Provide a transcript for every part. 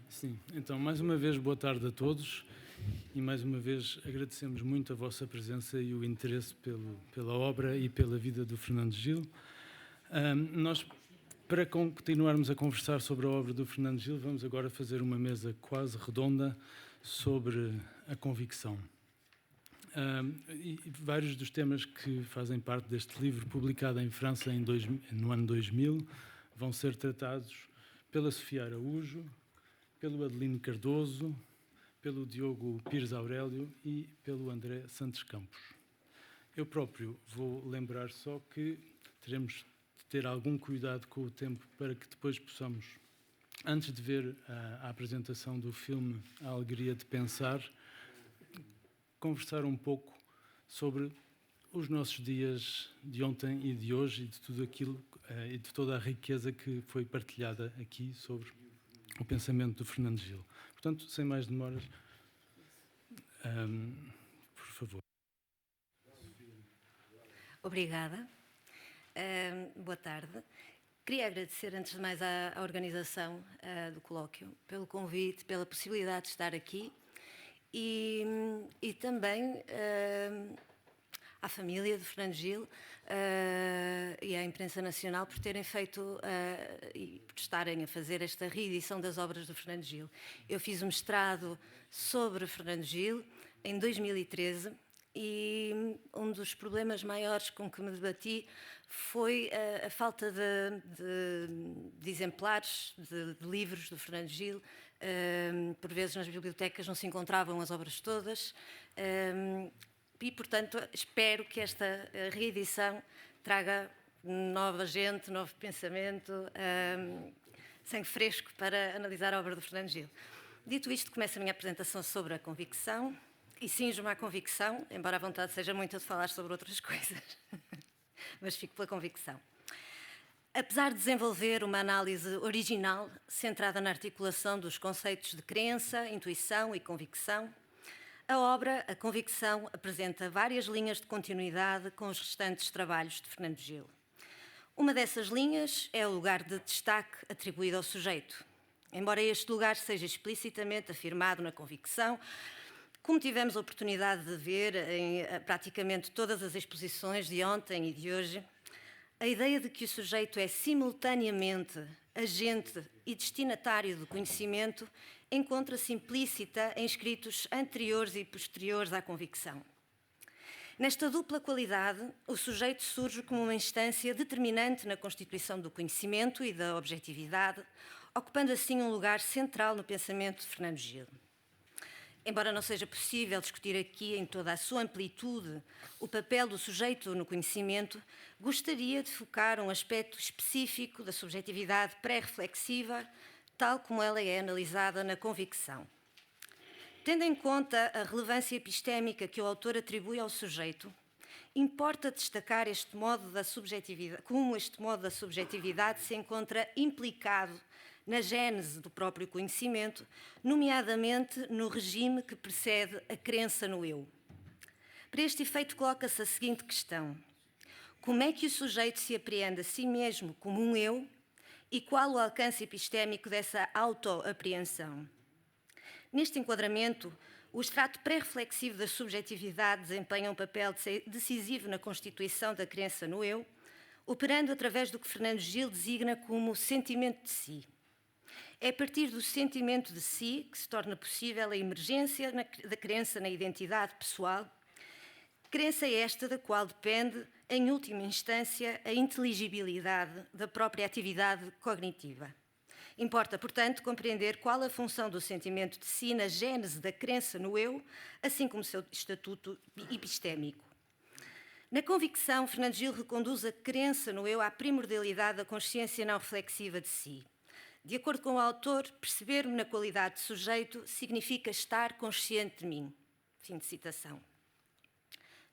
Sim, então, mais uma vez, boa tarde a todos e, mais uma vez, agradecemos muito a vossa presença e o interesse pela obra e pela vida do Fernando Gil. Nós, para continuarmos a conversar sobre a obra do Fernando Gil, vamos agora fazer uma mesa quase redonda sobre a convicção. E vários dos temas que fazem parte deste livro, publicado em França no ano 2000, vão ser tratados pela Sofia Araújo, pelo Adelino Cardoso, pelo Diogo Pires Aurélio e pelo André Santos Campos. Eu próprio vou lembrar só que teremos de ter algum cuidado com o tempo para que depois possamos, antes de ver a apresentação do filme A Alegria de Pensar, conversar um pouco sobre os nossos dias de ontem e de hoje e de tudo aquilo e de toda a riqueza que foi partilhada aqui sobre o pensamento do Fernando Gil. Portanto, sem mais demoras, por favor. Obrigada. Boa tarde. Queria agradecer, antes de mais, à organização do colóquio, pelo convite, pela possibilidade de estar aqui e também à família de Fernando Gil e à imprensa nacional por terem feito e por estarem a fazer esta reedição das obras do Fernando Gil. Eu fiz um mestrado sobre Fernando Gil em 2013 e um dos problemas maiores com que me debati foi a falta de exemplares de livros do Fernando Gil. Por vezes nas bibliotecas não se encontravam as obras todas e, portanto, espero que esta reedição traga nova gente, novo pensamento, sangue fresco para analisar a obra do Fernando Gil. Dito isto, começo a minha apresentação sobre a convicção e cinjo-me à convicção, embora a vontade seja muito de falar sobre outras coisas, mas fico pela convicção. Apesar de desenvolver uma análise original, centrada na articulação dos conceitos de crença, intuição e convicção, a obra, A Convicção, apresenta várias linhas de continuidade com os restantes trabalhos de Fernando Gil. Uma dessas linhas é o lugar de destaque atribuído ao sujeito. Embora este lugar seja explicitamente afirmado na convicção, como tivemos a oportunidade de ver em praticamente todas as exposições de ontem e de hoje, a ideia de que o sujeito é simultaneamente agente e destinatário do conhecimento encontra-se implícita em escritos anteriores e posteriores à convicção. Nesta dupla qualidade, o sujeito surge como uma instância determinante na constituição do conhecimento e da objetividade, ocupando assim um lugar central no pensamento de Fernando Gil. Embora não seja possível discutir aqui em toda a sua amplitude o papel do sujeito no conhecimento, gostaria de focar um aspecto específico da subjetividade pré-reflexiva, tal como ela é analisada na convicção. Tendo em conta a relevância epistémica que o autor atribui ao sujeito, importa destacar este modo da subjetividade, como este modo da subjetividade se encontra implicado na gênese do próprio conhecimento, nomeadamente no regime que precede a crença no eu. Para este efeito, coloca-se a seguinte questão: como é que o sujeito se apreende a si mesmo como um eu e qual o alcance epistémico dessa autoapreensão? Neste enquadramento, o extrato pré-reflexivo da subjetividade desempenha um papel decisivo na constituição da crença no eu, operando através do que Fernando Gil designa como sentimento de si. É a partir do sentimento de si que se torna possível a emergência da crença na identidade pessoal, crença esta da qual depende, em última instância, a inteligibilidade da própria atividade cognitiva. Importa, portanto, compreender qual a função do sentimento de si na gênese da crença no eu, assim como seu estatuto epistémico. Na convicção, Fernando Gil reconduz a crença no eu à primordialidade da consciência não reflexiva de si. De acordo com o autor, perceber-me na qualidade de sujeito significa estar consciente de mim. Fim de citação.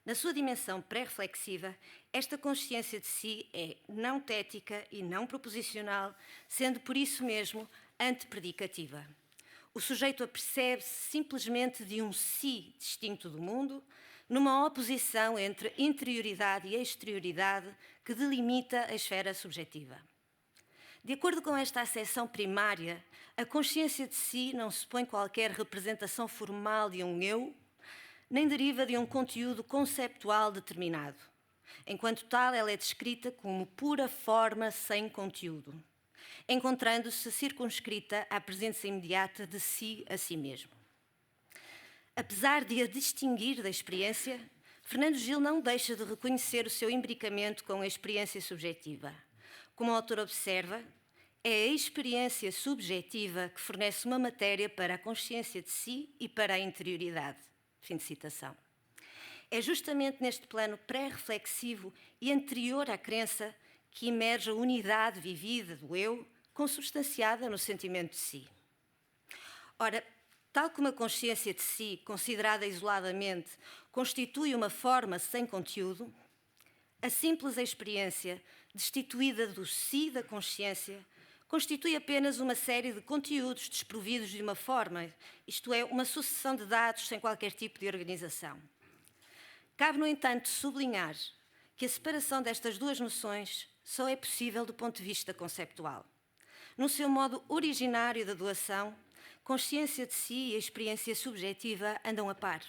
Na sua dimensão pré-reflexiva, esta consciência de si é não tética e não proposicional, sendo por isso mesmo antepredicativa. O sujeito apercebe-se simplesmente de um si distinto do mundo, numa oposição entre interioridade e exterioridade que delimita a esfera subjetiva. De acordo com esta acessão primária, a consciência de si não supõe qualquer representação formal de um eu, nem deriva de um conteúdo conceptual determinado. Enquanto tal, ela é descrita como pura forma sem conteúdo, encontrando-se circunscrita à presença imediata de si a si mesmo. Apesar de a distinguir da experiência, Fernando Gil não deixa de reconhecer o seu imbricamento com a experiência subjetiva. Como o autor observa, é a experiência subjetiva que fornece uma matéria para a consciência de si e para a interioridade. Fim de citação. É justamente neste plano pré-reflexivo e anterior à crença que emerge a unidade vivida do eu, consubstanciada no sentimento de si. Ora, tal como a consciência de si, considerada isoladamente, constitui uma forma sem conteúdo, a simples experiência, destituída do si da consciência, constitui apenas uma série de conteúdos desprovidos de uma forma, isto é, uma sucessão de dados sem qualquer tipo de organização. Cabe, no entanto, sublinhar que a separação destas duas noções só é possível do ponto de vista conceptual. No seu modo originário da doação, consciência de si e a experiência subjetiva andam a par.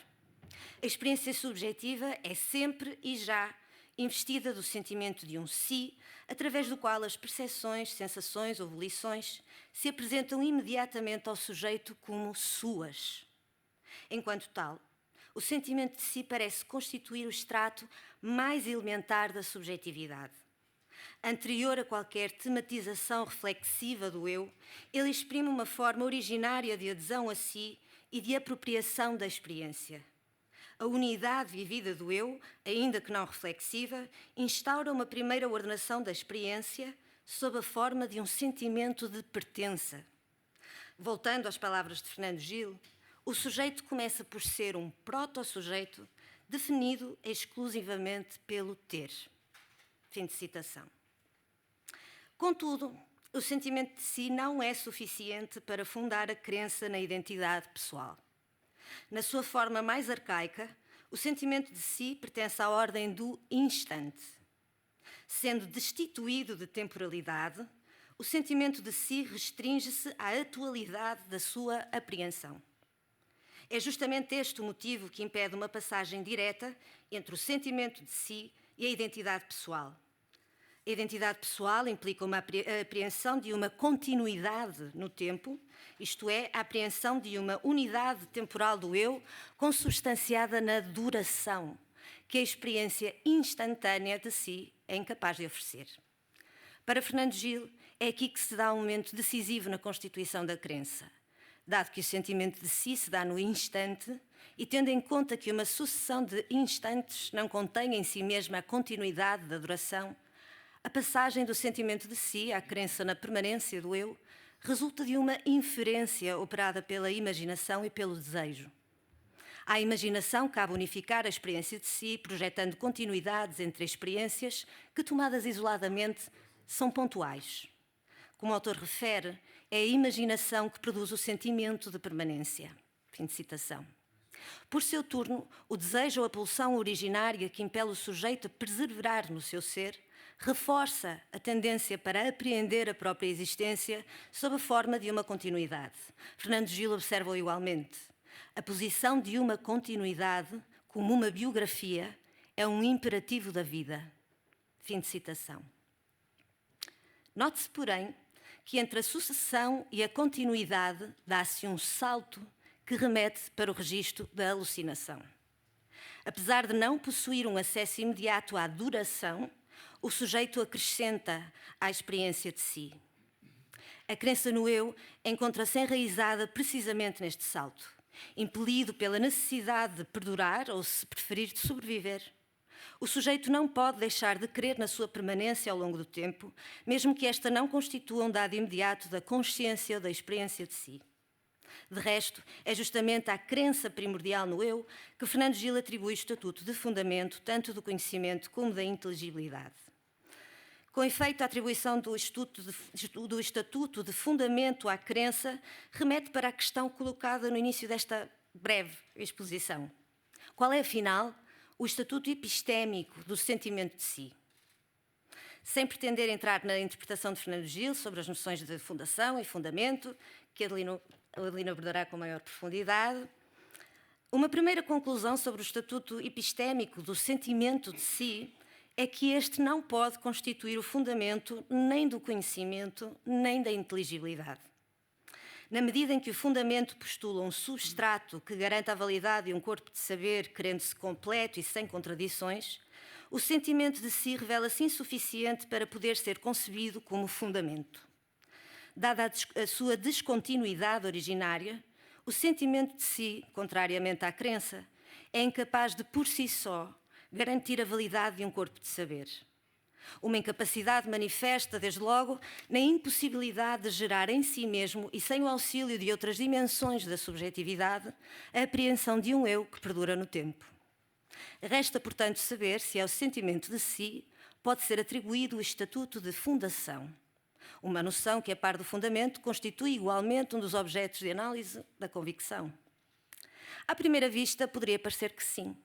A experiência subjetiva é sempre e já investida do sentimento de um si, através do qual as percepções, sensações ou volições se apresentam imediatamente ao sujeito como suas. Enquanto tal, o sentimento de si parece constituir o extrato mais elementar da subjetividade. Anterior a qualquer tematização reflexiva do eu, ele exprime uma forma originária de adesão a si e de apropriação da experiência. A unidade vivida do eu, ainda que não reflexiva, instaura uma primeira ordenação da experiência sob a forma de um sentimento de pertença. Voltando às palavras de Fernando Gil, o sujeito começa por ser um proto-sujeito definido exclusivamente pelo ter. Fim de citação. Contudo, o sentimento de si não é suficiente para fundar a crença na identidade pessoal. Na sua forma mais arcaica, o sentimento de si pertence à ordem do instante. Sendo destituído de temporalidade, o sentimento de si restringe-se à atualidade da sua apreensão. É justamente este o motivo que impede uma passagem direta entre o sentimento de si e a identidade pessoal. A identidade pessoal implica uma apreensão de uma continuidade no tempo, isto é, a apreensão de uma unidade temporal do eu consubstanciada na duração, que a experiência instantânea de si é incapaz de oferecer. Para Fernando Gil, é aqui que se dá um momento decisivo na constituição da crença. Dado que o sentimento de si se dá no instante, e tendo em conta que uma sucessão de instantes não contém em si mesma a continuidade da duração, a passagem do sentimento de si à crença na permanência do eu resulta de uma inferência operada pela imaginação e pelo desejo. À imaginação cabe unificar a experiência de si, projetando continuidades entre experiências que, tomadas isoladamente, são pontuais. Como o autor refere, é a imaginação que produz o sentimento de permanência. Fim de citação. Por seu turno, o desejo ou a pulsão originária que impele o sujeito a perseverar no seu ser reforça a tendência para apreender a própria existência sob a forma de uma continuidade. Fernando Gil observa igualmente. A posição de uma continuidade, como uma biografia, é um imperativo da vida. Fim de citação. Note-se, porém, que entre a sucessão e a continuidade dá-se um salto que remete para o registro da alucinação. Apesar de não possuir um acesso imediato à duração, o sujeito acrescenta à experiência de si. A crença no eu encontra-se enraizada precisamente neste salto, impelido pela necessidade de perdurar ou, se preferir, de sobreviver. O sujeito não pode deixar de crer na sua permanência ao longo do tempo, mesmo que esta não constitua um dado imediato da consciência ou da experiência de si. De resto, é justamente à crença primordial no eu que Fernando Gil atribui o estatuto de fundamento tanto do conhecimento como da inteligibilidade. Com efeito, a atribuição do estatuto de fundamento à crença remete para a questão colocada no início desta breve exposição. Qual é, afinal, o estatuto epistémico do sentimento de si? sem pretender entrar na interpretação de Fernando Gil sobre as noções de fundação e fundamento, que Adelino abordará com maior profundidade. Uma primeira conclusão sobre o estatuto epistémico do sentimento de si é que este não pode constituir o fundamento nem do conhecimento, nem da inteligibilidade. Na medida em que o fundamento postula um substrato que garanta a validade de um corpo de saber, querendo-se completo e sem contradições, o sentimento de si revela-se insuficiente para poder ser concebido como fundamento. Dada a sua descontinuidade originária, o sentimento de si, contrariamente à crença, é incapaz de, por si só, garantir a validade de um corpo de saber. Uma incapacidade manifesta, desde logo, na impossibilidade de gerar em si mesmo e sem o auxílio de outras dimensões da subjetividade, a apreensão de um eu que perdura no tempo. Resta, portanto, saber se ao sentimento de si pode ser atribuído o estatuto de fundação, uma noção que, a par do fundamento, constitui igualmente um dos objetos de análise da convicção. À primeira vista, poderia parecer que sim,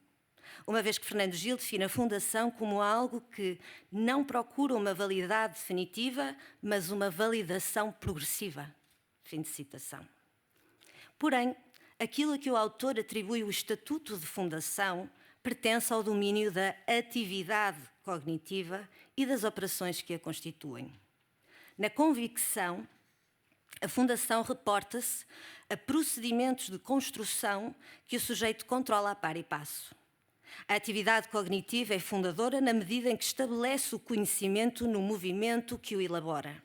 uma vez que Fernando Gil define a fundação como algo que não procura uma validade definitiva, mas uma validação progressiva. Fim de citação. Porém, aquilo a que o autor atribui o estatuto de fundação pertence ao domínio da atividade cognitiva e das operações que a constituem. Na convicção, a fundação reporta-se a procedimentos de construção que o sujeito controla a par e passo. A atividade cognitiva é fundadora na medida em que estabelece o conhecimento no movimento que o elabora.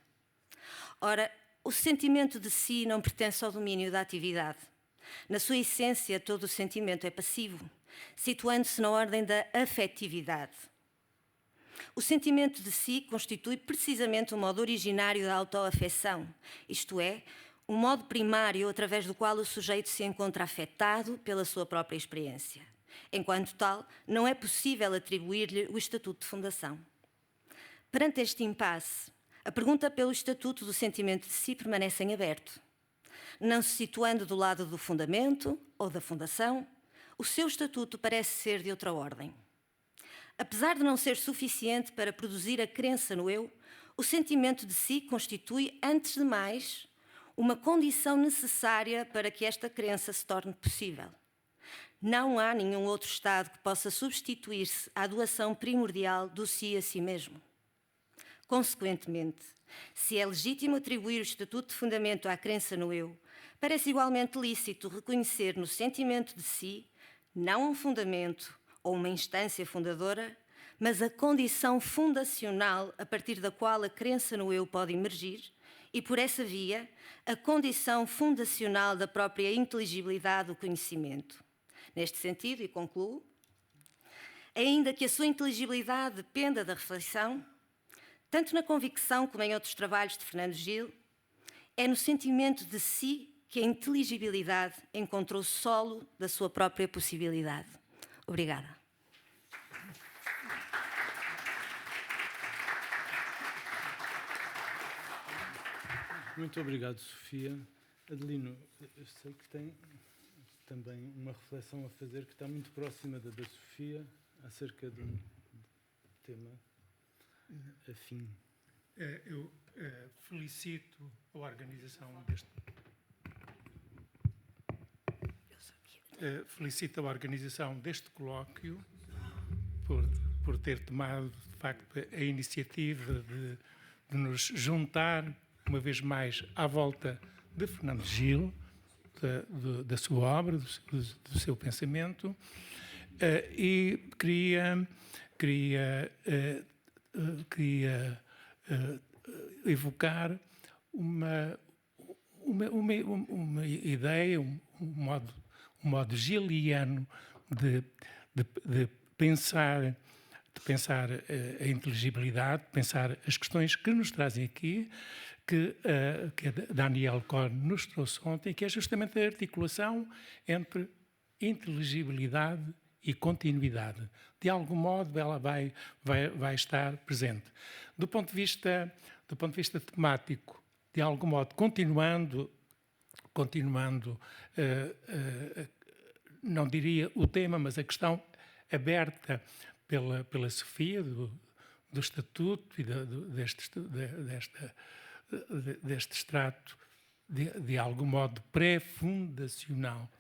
Ora, o sentimento de si não pertence ao domínio da atividade. Na sua essência, todo o sentimento é passivo, situando-se na ordem da afetividade. O sentimento de si constitui precisamente o modo originário da autoafecção, isto é, um modo primário através do qual o sujeito se encontra afetado pela sua própria experiência. Enquanto tal, não é possível atribuir-lhe o estatuto de fundação. Perante este impasse, a pergunta pelo estatuto do sentimento de si permanece em aberto. Não se situando do lado do fundamento ou da fundação, o seu estatuto parece ser de outra ordem. Apesar de não ser suficiente para produzir a crença no eu, o sentimento de si constitui, antes de mais, uma condição necessária para que esta crença se torne possível. Não há nenhum outro estado que possa substituir-se à doação primordial do si a si mesmo. Consequentemente, se é legítimo atribuir o estatuto de fundamento à crença no eu, parece igualmente lícito reconhecer no sentimento de si não um fundamento ou uma instância fundadora, mas a condição fundacional a partir da qual a crença no eu pode emergir e, por essa via, a condição fundacional da própria inteligibilidade do conhecimento. Neste sentido, e concluo, ainda que a sua inteligibilidade dependa da reflexão, tanto na convicção como em outros trabalhos de Fernando Gil, é no sentimento de si que a inteligibilidade encontrou o solo da sua própria possibilidade. Obrigada. Muito obrigado, Sofia. Adelino, eu sei que tem também uma reflexão a fazer que está muito próxima da Sofia acerca de um tema afim. Eu felicito a organização deste... felicito a organização deste colóquio por ter tomado, de facto, a iniciativa de nos juntar, uma vez mais, à volta de Fernando Gil, da sua obra, do seu pensamento, e queria evocar uma ideia, um modo giliano de pensar a inteligibilidade, de pensar as questões que nos trazem aqui, que a Danielle Cohn nos trouxe ontem, que é justamente a articulação entre inteligibilidade e continuidade. De algum modo ela vai estar presente. Do ponto de vista temático, de algum modo, continuando, não diria o tema, mas a questão aberta pela Sofia, do Estatuto e deste extrato, de algum modo pré-fundacional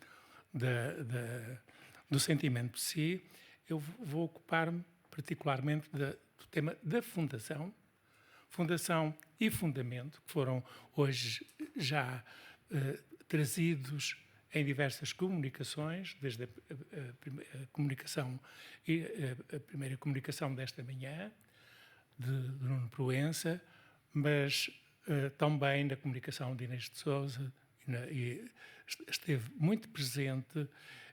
do sentimento de si, eu vou ocupar-me particularmente do tema da fundação e fundamento, que foram hoje já trazidos em diversas comunicações, desde a comunicação, a primeira comunicação desta manhã, de Nuno Proença, mas também na comunicação de Inês de Sousa, e esteve muito presente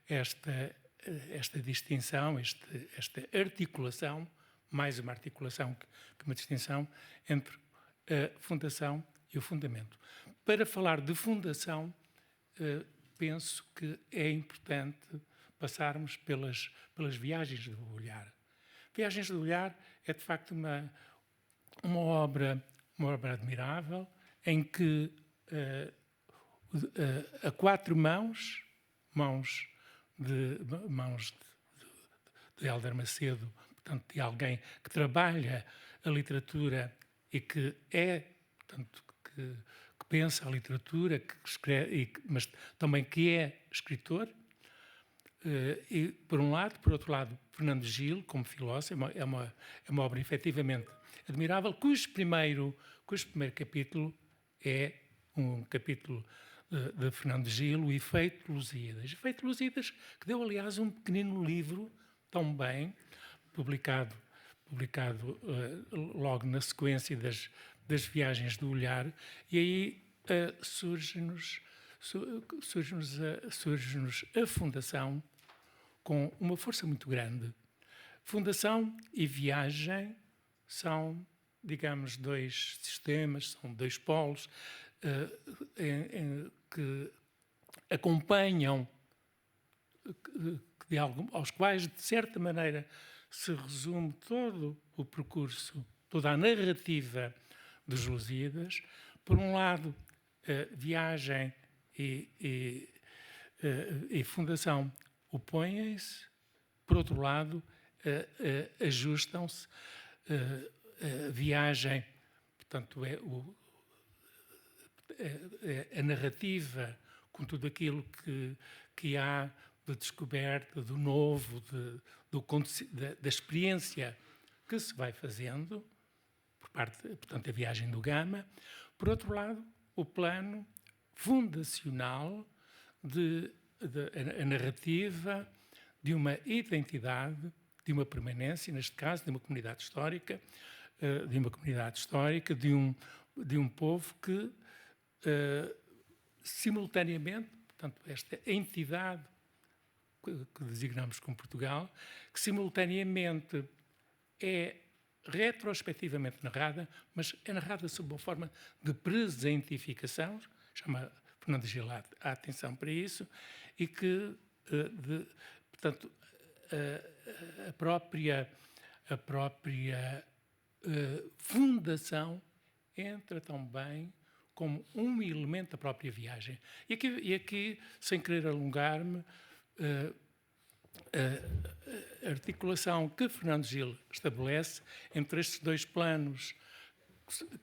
esta distinção, esta articulação, mais uma articulação que uma distinção, entre a fundação e o fundamento. Para falar de fundação, penso que é importante passarmos pelas viagens do olhar. Viagens do olhar é, de facto, uma obra admirável, em que a quatro mãos de Hélder Macedo, portanto, de alguém que trabalha a literatura e que portanto, que pensa a literatura, que escreve, mas também que é escritor, e, por um lado. Por outro lado, Fernando Gil, como filósofo, é uma obra efetivamente admirável, cujo primeiro capítulo é um capítulo de Fernando Gil, o Efeito Lusíadas. Efeito Lusíadas, que deu, aliás, um pequenino livro, também, publicado logo na sequência das viagens do olhar, e aí surge-nos a fundação com uma força muito grande. Fundação e viagem são, digamos, dois sistemas, são dois polos que acompanham, aos quais, de certa maneira, se resume todo o percurso, toda a narrativa dos Lusíadas. Por um lado, viagem e fundação opõem-se, por outro lado, ajustam-se. Viagem, portanto, é a narrativa com tudo aquilo que há de descoberta, do novo, da experiência que se vai fazendo, por parte, portanto, da viagem do Gama. Por outro lado, o plano fundacional a narrativa de uma identidade, de uma permanência, neste caso, de uma comunidade histórica, de um povo que, simultaneamente, portanto, esta entidade que designamos como Portugal, que simultaneamente é retrospectivamente narrada, mas é narrada sob uma forma de presentificação, chama Fernando Gil a atenção para isso, e que, portanto, a própria fundação entra também como um elemento da própria viagem. E aqui sem querer alongar-me, a articulação que Fernando Gil estabelece entre estes dois planos,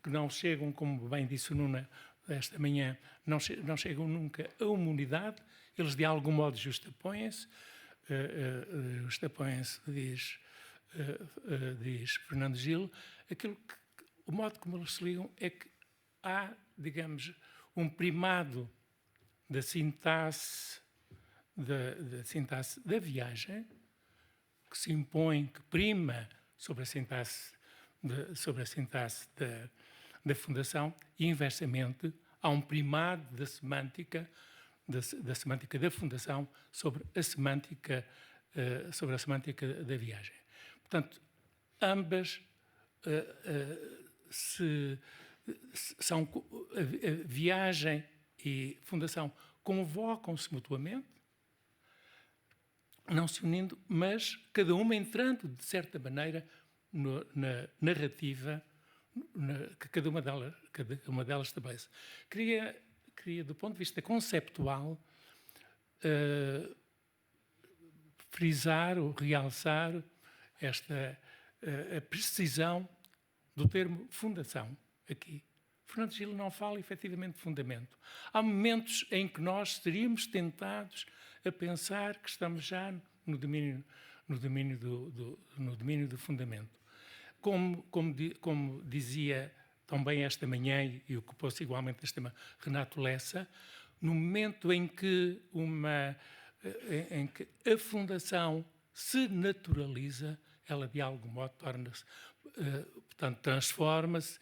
que não chegam, como bem disse o Nuno esta manhã, não chegam nunca a uma unidade, eles de algum modo justapõem-se, diz Fernando Gil. O modo como eles se ligam é que há, digamos, um primado da sintaxe da viagem, que se impõe, que prima sobre a sintaxe da fundação, e inversamente há um primado da semântica da fundação sobre a semântica da viagem. Portanto, ambas são a viagem e fundação convocam-se mutuamente, não se unindo, mas cada uma entrando, de certa maneira, na narrativa que cada uma delas estabelece. Queria, do ponto de vista conceptual, frisar ou realçar a precisão do termo fundação aqui. Fernando Gil não fala efetivamente de fundamento. Há momentos em que nós seríamos tentados a pensar que estamos já no domínio do fundamento. Como dizia também esta manhã, e ocupou-se igualmente este tema, Renato Lessa, no momento em que a fundação se naturaliza, ela de algum modo torna-se, portanto, transforma-se,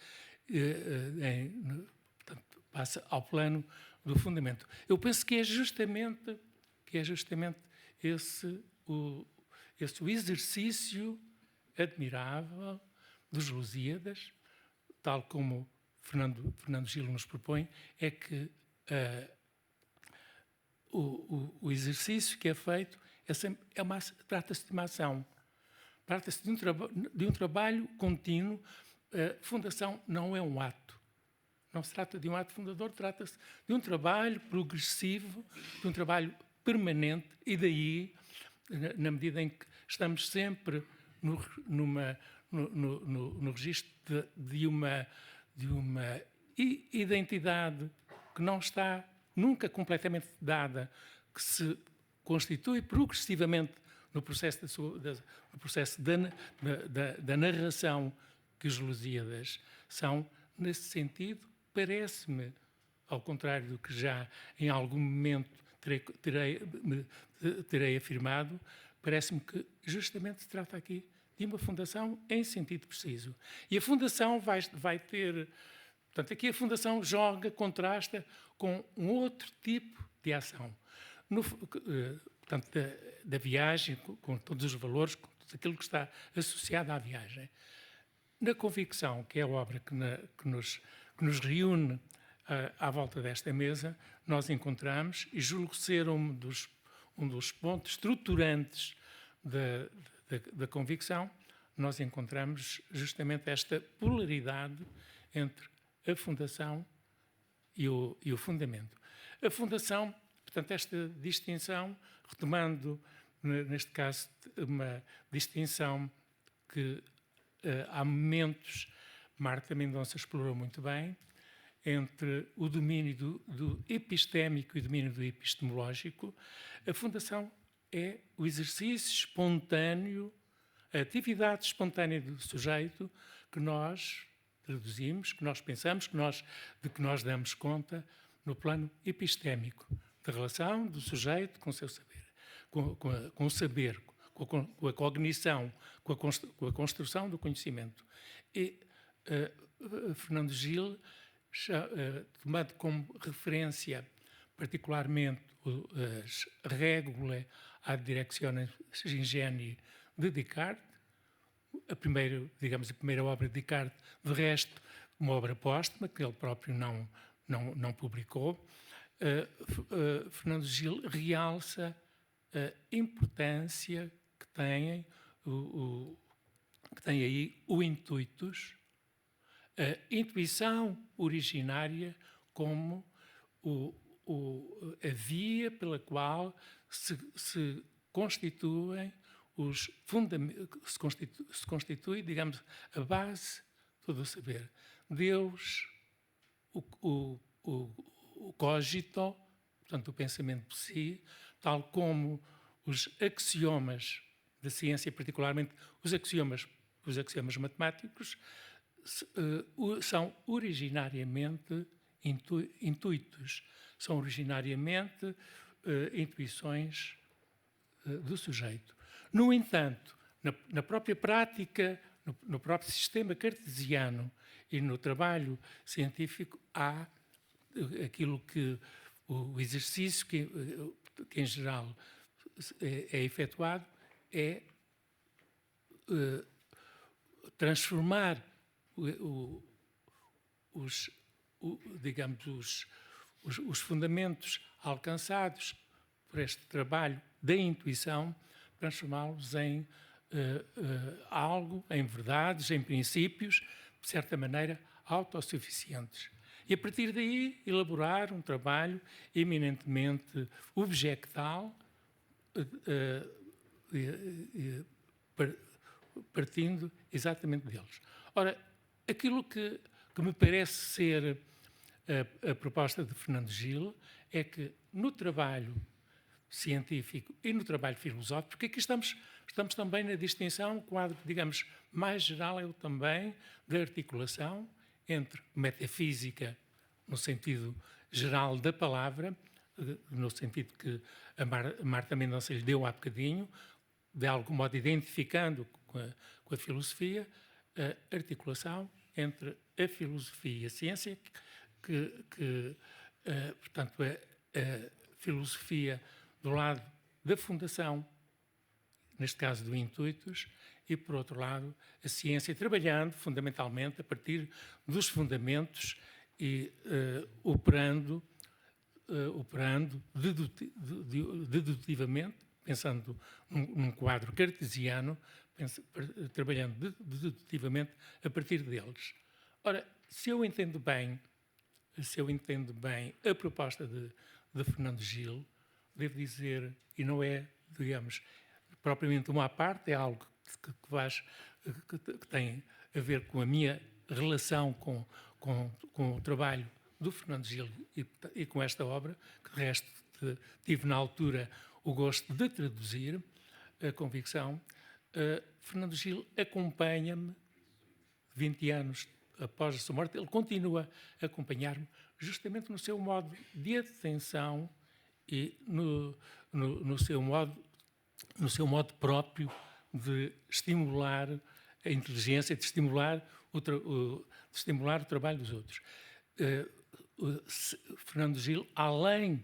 portanto, passa ao plano do fundamento. Eu penso que é justamente esse o exercício admirável dos Lusíadas, tal como Fernando Gil nos propõe, é que o exercício que é feito trata-se de uma ação, trata-se de um trabalho contínuo. Fundação não é um ato. Não se trata de um ato fundador, trata-se de um trabalho progressivo, de um trabalho permanente, e daí, na medida em que estamos sempre no registro de uma identidade que não está nunca completamente dada, que se constitui progressivamente no processo da narração, que os Lusíadas são. Nesse sentido, parece-me, ao contrário do que já em algum momento terei afirmado, parece-me que justamente se trata aqui de uma fundação em sentido preciso. E a fundação vai ter... Portanto, aqui a fundação contrasta com um outro tipo de ação. Portanto, da viagem, com todos os valores, com tudo aquilo que está associado à viagem. Na Convicção, que é a obra que nos reúne à volta desta mesa, nós encontramos, e julgo ser um dos pontos estruturantes da Convicção, nós encontramos justamente esta polaridade entre a fundação e o fundamento. A fundação, portanto, esta distinção, retomando, neste caso, uma distinção que há momentos, Marta Mendonça explorou muito bem, entre o domínio do epistémico e o domínio do epistemológico. A fundação é o exercício espontâneo, a atividade espontânea do sujeito que nós traduzimos, que nós pensamos, de que nós damos conta no plano epistémico, da relação do sujeito com o seu saber, com o saber, com a cognição, com a construção do conhecimento. E Fernando Gil, tomando como referência particularmente as Regulae ad directionem ingenii de Descartes, a primeira obra de Descartes, de resto, uma obra póstuma, que ele próprio não publicou, Fernando Gil realça a importância que tem aí o intuitus, a intuição originária como a via pela qual se constituem os fundamentos, se constitui, digamos, a base de todo o saber. Deus, o cogito, portanto, o pensamento por si, tal como os axiomas da ciência, particularmente os axiomas matemáticos, são originariamente intuitos, são originariamente intuições do sujeito. No entanto, na própria prática, no próprio sistema cartesiano e no trabalho científico, há aquilo que o exercício que em geral é efetuado é transformar os fundamentos alcançados por este trabalho da intuição, transformá-los em algo, em verdades, em princípios, de certa maneira, autossuficientes. E, a partir daí, elaborar um trabalho eminentemente objectal, partindo exatamente deles. Ora, aquilo que me parece ser a proposta de Fernando Gil é que no trabalho científico e no trabalho filosófico, porque aqui estamos também na distinção, um quadro, digamos, mais geral é o também da articulação entre metafísica, no sentido geral da palavra, no sentido que a Marta Mendonça lhe deu há bocadinho, de algum modo identificando com a filosofia, a articulação entre a filosofia e a ciência, portanto, a filosofia do lado da fundação, neste caso do Intuitus, e, por outro lado, a ciência trabalhando fundamentalmente a partir dos fundamentos e operando dedutivamente, pensando num quadro cartesiano, trabalhando dedutivamente a partir deles. Ora, se eu entendo bem a proposta de Fernando Gil, devo dizer, e não é, digamos, propriamente uma à parte, é algo que tem a ver com a minha relação com o trabalho do Fernando Gil e com esta obra, que de resto tive na altura o gosto de traduzir, a convicção. Fernando Gil acompanha-me 20 anos após a sua morte, ele continua a acompanhar-me justamente no seu modo de atenção e no seu modo próprio de estimular a inteligência, de estimular o trabalho dos outros. Fernando Gil, além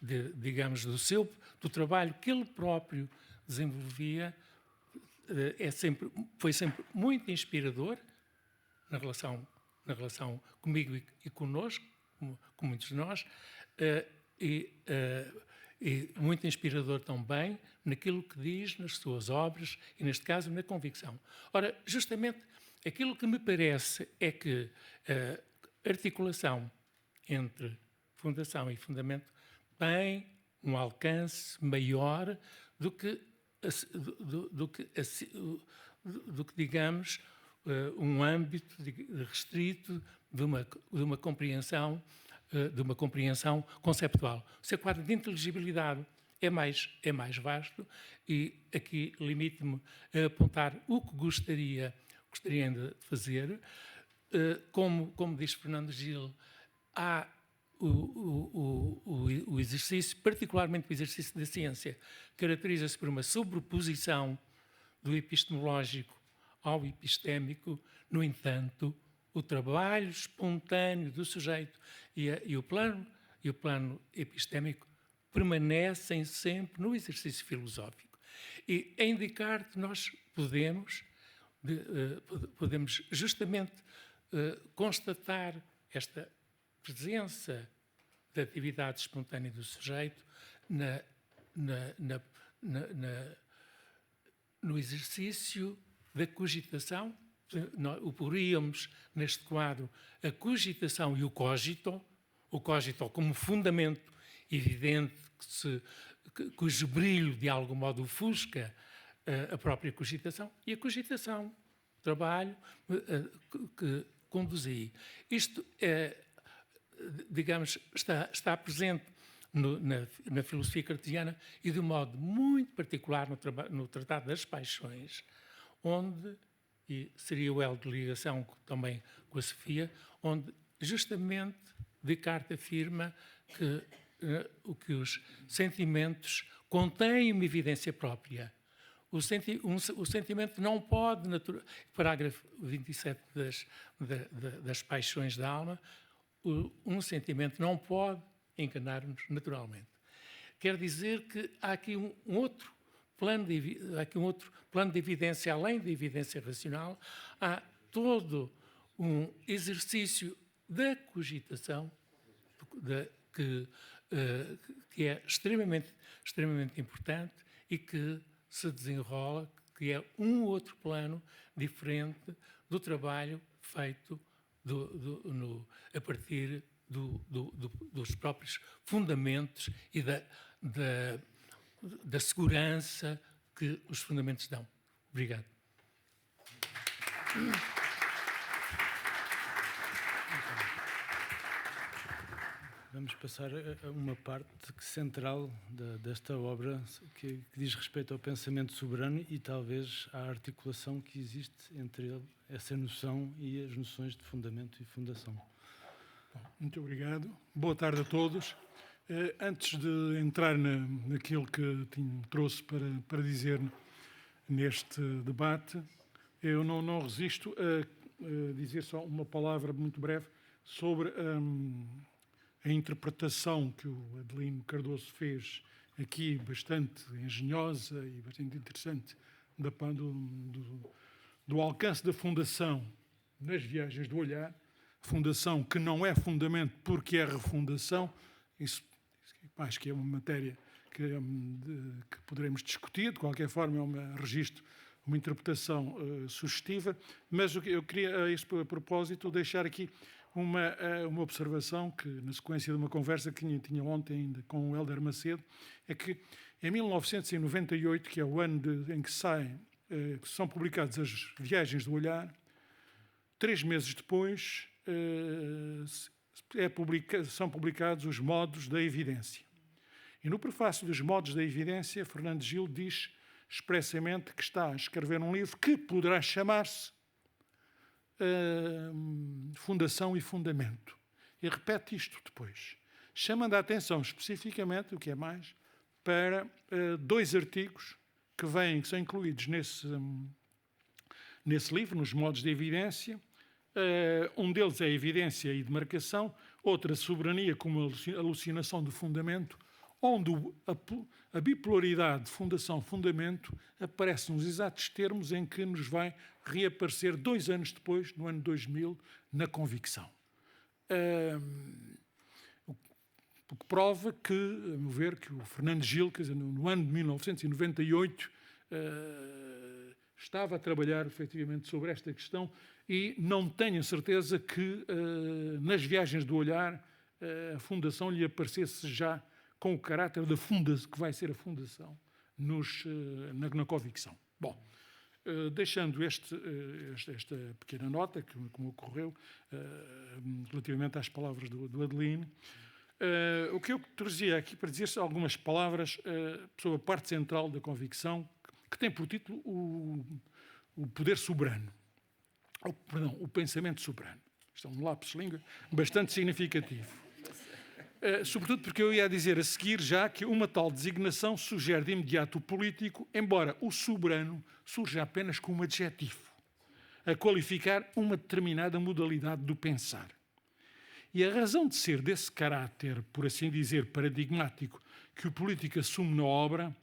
digamos, do trabalho que ele próprio desenvolvia, foi sempre muito inspirador na relação comigo e connosco, com muitos de nós, e muito inspirador também naquilo que diz nas suas obras e, neste caso, na convicção. Ora, justamente aquilo que me parece é que a articulação entre fundação e fundamento tem um alcance maior do que digamos, um âmbito restrito de uma compreensão conceptual. O seu quadro de inteligibilidade é mais vasto e aqui limito-me a apontar o que gostaria ainda de fazer. Como diz Fernando Gil, há o exercício, particularmente o exercício da ciência, caracteriza-se por uma sobreposição do epistemológico ao epistémico. No entanto, o trabalho espontâneo do sujeito e o plano epistémico permanecem sempre no exercício filosófico. E é indicar que nós podemos justamente constatar esta presença da atividade espontânea do sujeito no exercício da cogitação. O poríamos neste quadro a cogitação e o cogito como fundamento evidente cujo brilho de algum modo ofusca a própria cogitação, e a cogitação, o trabalho que conduzi. Isto digamos, está presente na filosofia cartesiana e de um modo muito particular no Tratado das Paixões, onde, e seria o elo de ligação também com a Sofia, onde justamente Descartes afirma que os sentimentos contêm uma evidência própria. O sentimento não pode, parágrafo 27 das Paixões da Alma, um sentimento não pode enganar-nos naturalmente. Quer dizer que há aqui um outro plano de evidência, além da evidência racional, há todo um exercício da cogitação que é extremamente importante e que se desenrola, que é um outro plano diferente do trabalho feito a partir dos próprios fundamentos e da segurança que os fundamentos dão. Obrigado. Vamos passar a uma parte central desta obra que diz respeito ao pensamento soberano e talvez à articulação que existe entre ele, essa noção e as noções de fundamento e fundação. Bom, muito obrigado. Boa tarde a todos. Antes de entrar naquilo que trouxe para dizer neste debate, eu não resisto a dizer só uma palavra muito breve sobre a interpretação que o Adelino Cardoso fez aqui, bastante engenhosa e bastante interessante, do alcance da fundação nas viagens do olhar, fundação que não é fundamento porque é refundação. Isso acho que é uma matéria que poderemos discutir, de qualquer forma é um registro, uma interpretação sugestiva, mas eu queria, a este propósito, deixar aqui uma observação que, na sequência de uma conversa que tinha ontem ainda com o Hélder Macedo, é que em 1998, que é o ano em que são publicadas as Viagens do Olhar, 3 meses depois são publicados os Modos da Evidência. E no prefácio dos Modos da Evidência, Fernando Gil diz expressamente que está a escrever um livro que poderá chamar-se Fundação e Fundamento. E repete isto depois, chamando a atenção especificamente, o que é mais, para 2 artigos que são incluídos nesse livro, nos Modos de Evidência. Um deles é a evidência e demarcação, outra a soberania como alucinação de fundamento, onde a bipolaridade fundação-fundamento aparece nos exatos termos em que nos vai reaparecer 2 anos depois, no ano 2000, na Convicção. O que prova que, a meu ver, que o Fernando Gil, quer dizer, no ano de 1998, estava a trabalhar efetivamente sobre esta questão e não tenho a certeza que nas Viagens do Olhar a fundação lhe aparecesse já com o caráter da fundação, que vai ser a fundação na Convicção. Bom, deixando esta pequena nota, que me ocorreu, relativamente às palavras do Adelino, o que eu trazia aqui para dizer algumas palavras sobre a parte central da Convicção, que tem por título o poder soberano, o pensamento soberano. Isto é um lapsus língua bastante significativo. Sobretudo porque eu ia dizer a seguir já que uma tal designação sugere de imediato o político, embora o soberano surja apenas como adjetivo, a qualificar uma determinada modalidade do pensar. E a razão de ser desse caráter, por assim dizer, paradigmático, que o político assume na obra,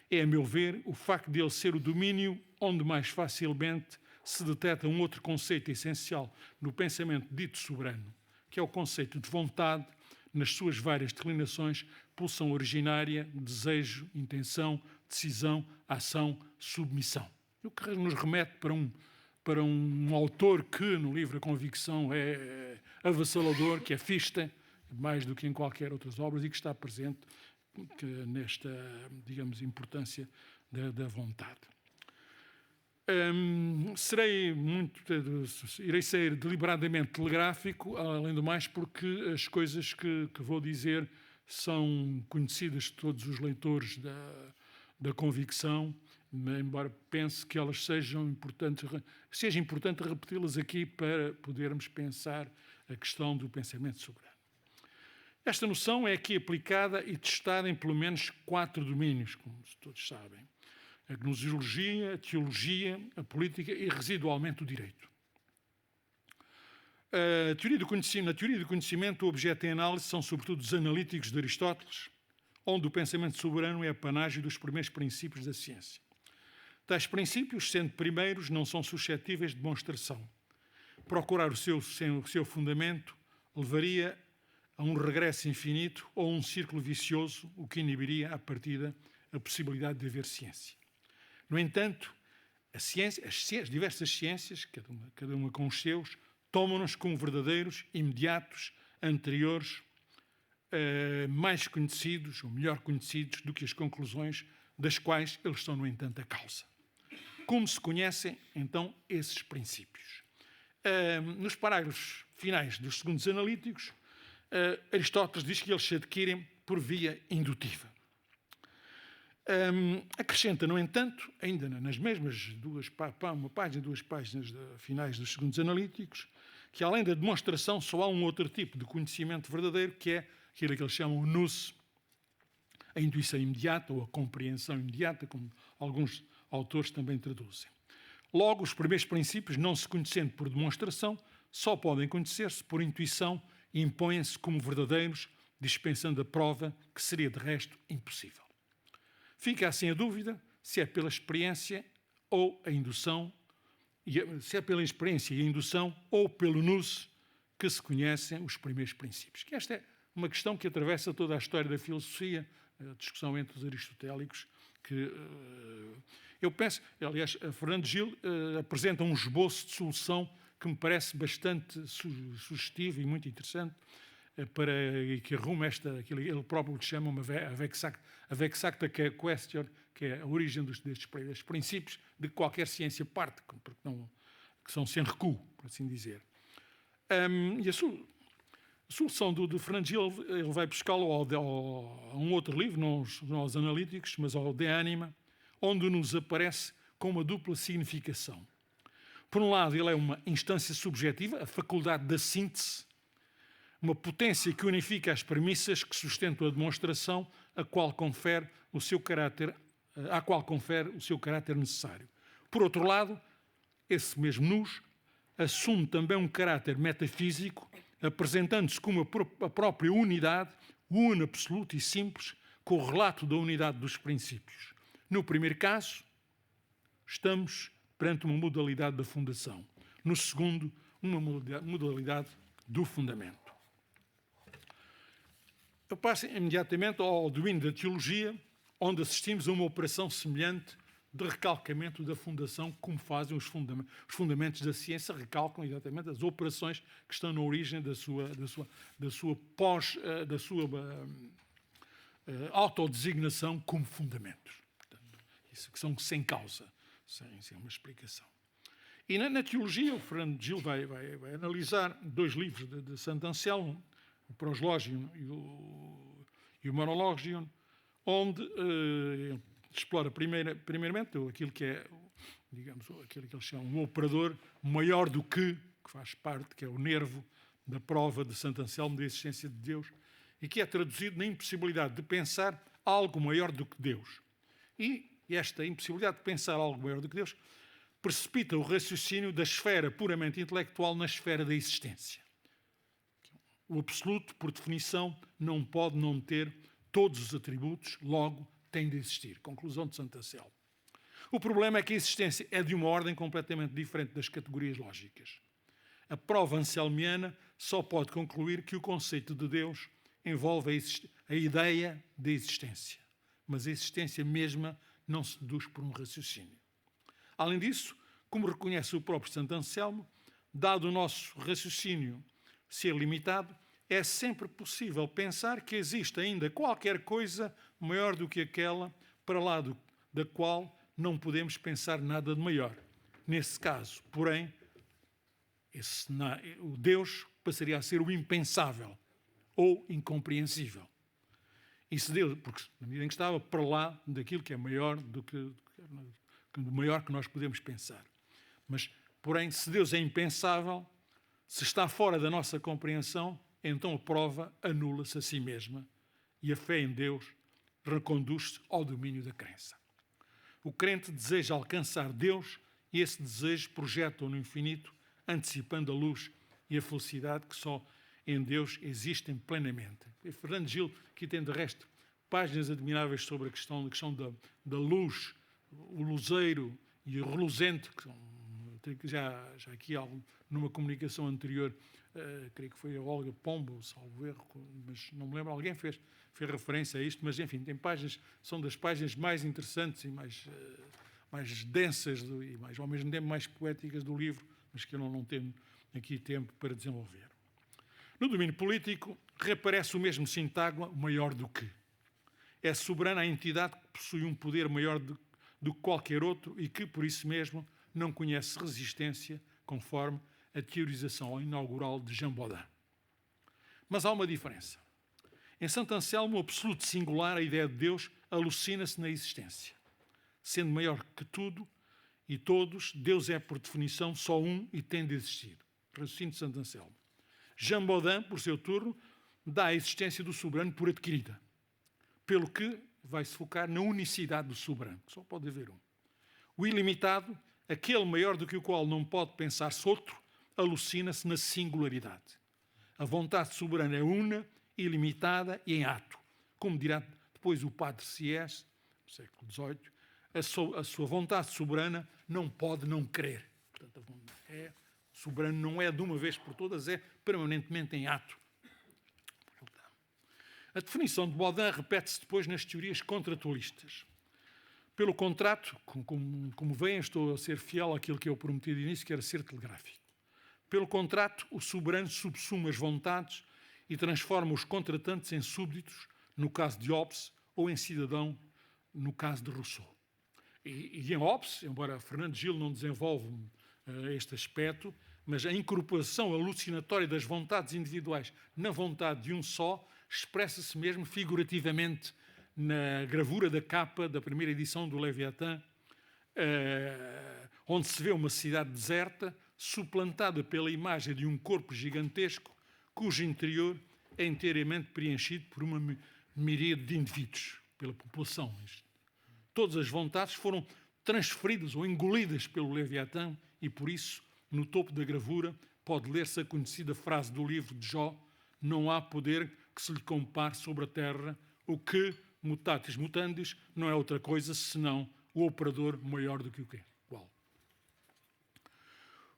é, a meu ver, o facto de ele ser o domínio onde mais facilmente se detecta um outro conceito essencial no pensamento dito soberano, que é o conceito de vontade, nas suas várias declinações, pulsão originária, desejo, intenção, decisão, ação, submissão. O que nos remete para um autor que, no livro A Convicção, é avassalador, que é Fichte, mais do que em qualquer outras obras, e que está presente nesta, digamos, importância da vontade. Irei ser deliberadamente telegráfico, além do mais porque as coisas que vou dizer são conhecidas de todos os leitores da Convicção, embora pense que elas seja importante repeti-las aqui para podermos pensar a questão do pensamento soberano. Esta noção é aqui aplicada e testada em pelo menos 4 domínios, como todos sabem: a gnosiologia, a teologia, a política e, residualmente, o direito. Na teoria do conhecimento, o objeto em análise são, sobretudo, os analíticos de Aristóteles, onde o pensamento soberano é a panágio dos primeiros princípios da ciência. Tais princípios, sendo primeiros, não são suscetíveis de demonstração. Procurar o seu fundamento levaria a um regresso infinito ou a um círculo vicioso, o que inibiria, à partida, a possibilidade de haver ciência. No entanto, as diversas ciências, cada uma com os seus, tomam-nos como verdadeiros, imediatos, anteriores, mais conhecidos ou melhor conhecidos do que as conclusões das quais eles são, no entanto, a causa. Como se conhecem, então, esses princípios? Nos parágrafos finais dos segundos analíticos, Aristóteles diz que eles se adquirem por via indutiva. Acrescenta, no entanto, ainda nas mesmas uma página, 2 páginas finais dos segundos analíticos, que além da demonstração só há um outro tipo de conhecimento verdadeiro, que é aquilo que eles chamam o nous, a intuição imediata ou a compreensão imediata, como alguns autores também traduzem. Logo, os primeiros princípios, não se conhecendo por demonstração, só podem conhecer-se por intuição e impõem-se como verdadeiros, dispensando a prova, que seria de resto impossível. Fica assim a dúvida se é pela experiência ou a indução, se é pela experiência e a indução ou pelo nous que se conhecem os primeiros princípios. Que esta é uma questão que atravessa toda a história da filosofia, a discussão entre os aristotélicos, que eu penso, aliás, Fernando Gil apresenta um esboço de solução que me parece bastante sugestivo e muito interessante, para que arrume aquilo que ele próprio chama uma vexacta question, que é a origem destes princípios de qualquer ciência parte, que são sem recuo, por assim dizer. E a solução do Fernando Gil, ele vai buscá-lo a um outro livro, não aos analíticos, mas ao De Anima, onde nos aparece com uma dupla significação. Por um lado, ele é uma instância subjetiva, a faculdade da síntese, uma potência que unifica as premissas que sustentam a demonstração, à qual confere o seu caráter necessário. Por outro lado, esse mesmo nous assume também um caráter metafísico, apresentando-se como a própria unidade, uno absoluto e simples, com o relato da unidade dos princípios. No primeiro caso, estamos perante uma modalidade da fundação. No segundo, uma modalidade do fundamento. Eu passo imediatamente ao domínio da teologia, onde assistimos a uma operação semelhante de recalcamento da fundação, como fazem os fundamentos da ciência, recalcam exatamente as operações que estão na origem da sua autodesignação como fundamentos. Portanto, isso que são sem causa, sem uma explicação. E na teologia, o Fernando Gil vai analisar 2 livros de Santo Anselmo, o Proslogion e o Monologion, onde explora primeiramente aquilo que é, digamos, aquilo que eles chamam um operador maior do que faz parte, que é o nervo da prova de Santo Anselmo da existência de Deus, e que é traduzido na impossibilidade de pensar algo maior do que Deus. E esta impossibilidade de pensar algo maior do que Deus precipita o raciocínio da esfera puramente intelectual na esfera da existência. O absoluto, por definição, não pode não ter todos os atributos, logo tem de existir. Conclusão de Santo Anselmo. O problema é que a existência é de uma ordem completamente diferente das categorias lógicas. A prova anselmiana só pode concluir que o conceito de Deus envolve a ideia da existência, mas a existência mesma não se deduz por um raciocínio. Além disso, como reconhece o próprio Santo Anselmo, dado o nosso raciocínio ser limitado, é sempre possível pensar que existe ainda qualquer coisa maior do que aquela para lá da qual não podemos pensar nada de maior. Nesse caso, porém, o Deus passaria a ser o impensável ou incompreensível. Isso Deus, porque na medida em que estava para lá daquilo que é maior do maior que nós podemos pensar. Mas, porém, se Deus é impensável, se está fora da nossa compreensão, então a prova anula-se a si mesma e a fé em Deus reconduz-se ao domínio da crença. O crente deseja alcançar Deus e esse desejo projeta-o no infinito, antecipando a luz e a felicidade que só em Deus existem plenamente. E Fernando Gil, que tem de resto páginas admiráveis sobre a questão da luz, o luzeiro e o reluzente, que já aqui numa comunicação anterior, creio que foi a Olga Pombo, salvo erro, mas não me lembro, alguém fez referência a isto, mas enfim, são das páginas mais interessantes e mais densas e ao mesmo tempo mais poéticas do livro, mas que eu não tenho aqui tempo para desenvolver. No domínio político, reaparece o mesmo sintagma, maior do que. É soberana a entidade que possui um poder maior do que qualquer outro e que, por isso mesmo, não conhece resistência, conforme a teorização inaugural de Jean Bodin. Mas há uma diferença. Em Santo Anselmo, o absoluto singular, a ideia de Deus, alucina-se na existência. Sendo maior que tudo e todos, Deus é, por definição, só um e tem de existir. Raciocínio de Santo Anselmo. Jean Bodin, por seu turno, dá a existência do soberano por adquirida, pelo que vai-se focar na unicidade do soberano, que só pode haver um. O ilimitado, aquele maior do que o qual não pode pensar-se outro, alucina-se na singularidade. A vontade soberana é una, ilimitada e em ato. Como dirá depois o padre Sieyès, no século XVIII, a sua vontade soberana não pode não querer. Portanto, o soberano não é de uma vez por todas, é permanentemente em ato. A definição de Bodin repete-se depois nas teorias contratualistas. Pelo contrato, como veem, estou a ser fiel àquilo que eu prometi de início, que era ser telegráfico. Pelo contrato, o soberano subsume as vontades e transforma os contratantes em súbditos, no caso de Hobbes, ou em cidadão, no caso de Rousseau. E em Hobbes, embora Fernando Gil não desenvolve este aspecto, mas a incorporação alucinatória das vontades individuais na vontade de um só expressa-se mesmo figurativamente na gravura da capa da primeira edição do Leviatã, onde se vê uma cidade deserta, suplantada pela imagem de um corpo gigantesco, cujo interior é inteiramente preenchido por uma miríade de indivíduos, pela população. Todas as vontades foram transferidas ou engolidas pelo Leviatã e, por isso, no topo da gravura, pode ler-se a conhecida frase do livro de Jó: não há poder que se lhe compare sobre a terra, o que, mutatis mutandis, não é outra coisa senão o operador maior do que o quê? Igual.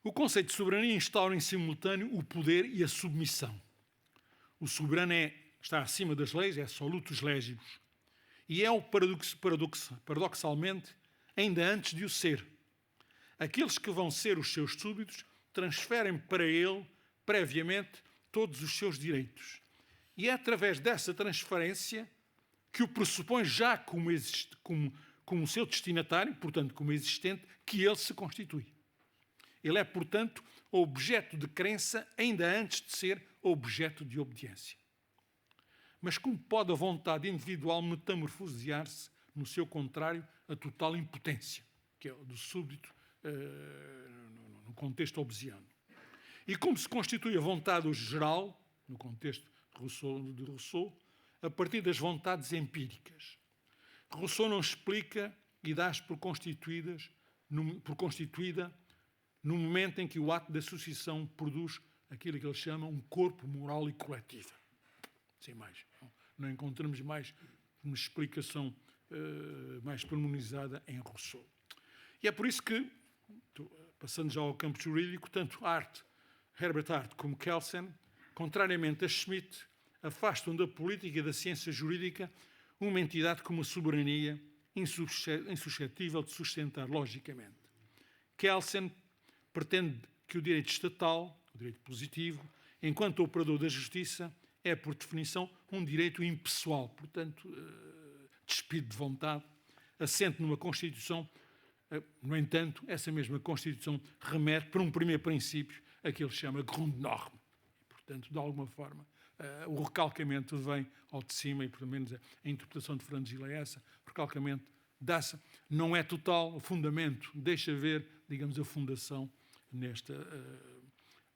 O conceito de soberania instaura em simultâneo o poder e a submissão. O soberano está acima das leis, é solutus legibus, e é o paradoxalmente ainda antes de o ser. Aqueles que vão ser os seus súbditos transferem para ele, previamente, todos os seus direitos. E é através dessa transferência que o pressupõe já como seu destinatário, portanto, como existente, que ele se constitui. Ele é, portanto, objeto de crença ainda antes de ser objeto de obediência. Mas como pode a vontade individual metamorfosear-se, no seu contrário, a total impotência, que é o do súbdito no contexto hobbesiano? E como se constitui a vontade geral, no contexto de Rousseau, a partir das vontades empíricas? Rousseau não explica e dá-as por constituída no momento em que o ato da associação produz aquilo que ele chama um corpo moral e coletivo. Sem mais. Não encontramos mais uma explicação mais pormenorizada em Rousseau. E é por isso que, passando já ao campo jurídico, tanto Herbert Hart como Kelsen, contrariamente a Schmitt, afastam da política e da ciência jurídica uma entidade como a soberania, insuscetível de sustentar logicamente. Kelsen pretende que o direito estatal, o direito positivo, enquanto operador da justiça, é, por definição, um direito impessoal, portanto, despido de vontade, assente numa Constituição. No entanto, essa mesma Constituição remete para um primeiro princípio, a que ele chama Grundnorm. E, portanto, de alguma forma, o recalcamento vem ao de cima, e pelo menos a interpretação de Fernando Gil é essa, o recalcamento dá-se, não é total, o fundamento deixa ver, digamos, a fundação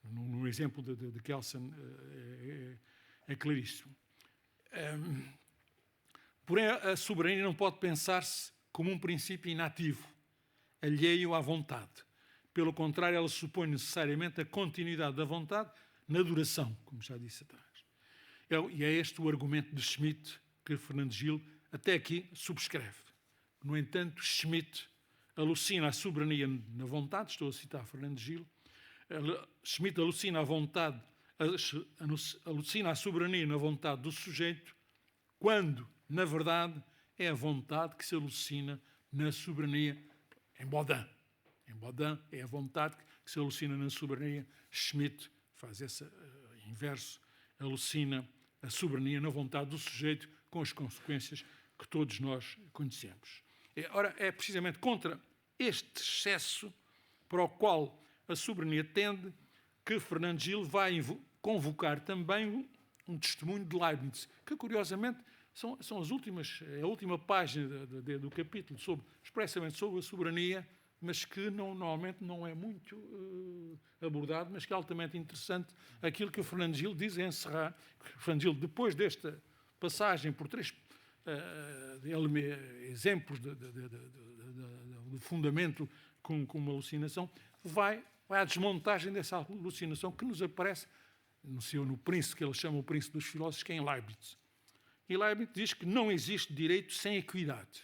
no exemplo de Kelsen é claríssimo. Porém, a soberania não pode pensar-se como um princípio inativo, alheio à vontade. Pelo contrário, ela supõe necessariamente a continuidade da vontade na duração, como já disse atrás. E é este o argumento de Schmitt que Fernando Gil até aqui subscreve. No entanto, Schmitt alucina a soberania na vontade, estou a citar Fernando Gil, Schmitt alucina a vontade, alucina a soberania na vontade do sujeito, quando, na verdade, é a vontade que se alucina na soberania em Bodin. Em Bodin é a vontade que se alucina na soberania. Schmitt faz esse inverso, alucina a soberania na vontade do sujeito, com as consequências que todos nós conhecemos. Ora, é precisamente contra este excesso para o qual a soberania tende que Fernando Gil vai convocar também um testemunho de Leibniz, que curiosamente são as últimas, é a última página do capítulo expressamente sobre a soberania, mas que normalmente não é muito abordado, mas que é altamente interessante aquilo que o Fernando Gil diz em encerrar. Fernando Gil, depois desta passagem por 3 exemplos do fundamento com uma alucinação, vai à desmontagem dessa alucinação que nos aparece no príncipe, que ele chama o príncipe dos filósofos, que é em Leibniz. E Leibniz diz que não existe direito sem equidade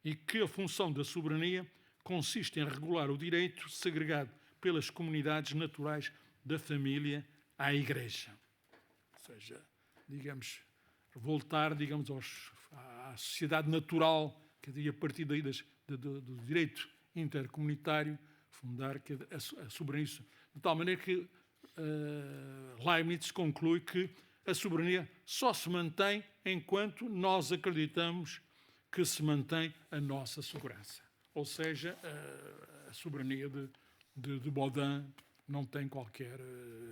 e que a função da soberania consiste em regular o direito segregado pelas comunidades naturais da família à Igreja. Ou seja, digamos, voltar, digamos, à sociedade natural, que a partir daí do direito intercomunitário, fundar a soberania, de tal maneira que Leibniz conclui que a soberania só se mantém enquanto nós acreditamos que se mantém a nossa segurança. Ou seja, a soberania de Baudin não tem qualquer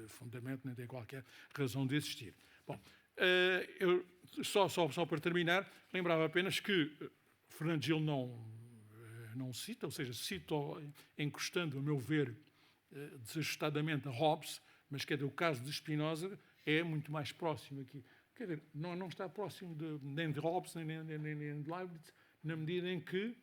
fundamento, nem tem qualquer razão de existir. Bom, eu só para terminar, lembrava apenas que Fernando Gil não cita, ou seja, cita encostando, a meu ver, desajustadamente a Hobbes, mas quer dizer, o caso de Spinoza é muito mais próximo aqui. Quer dizer, não está próximo nem de Hobbes, nem de Leibniz, na medida em que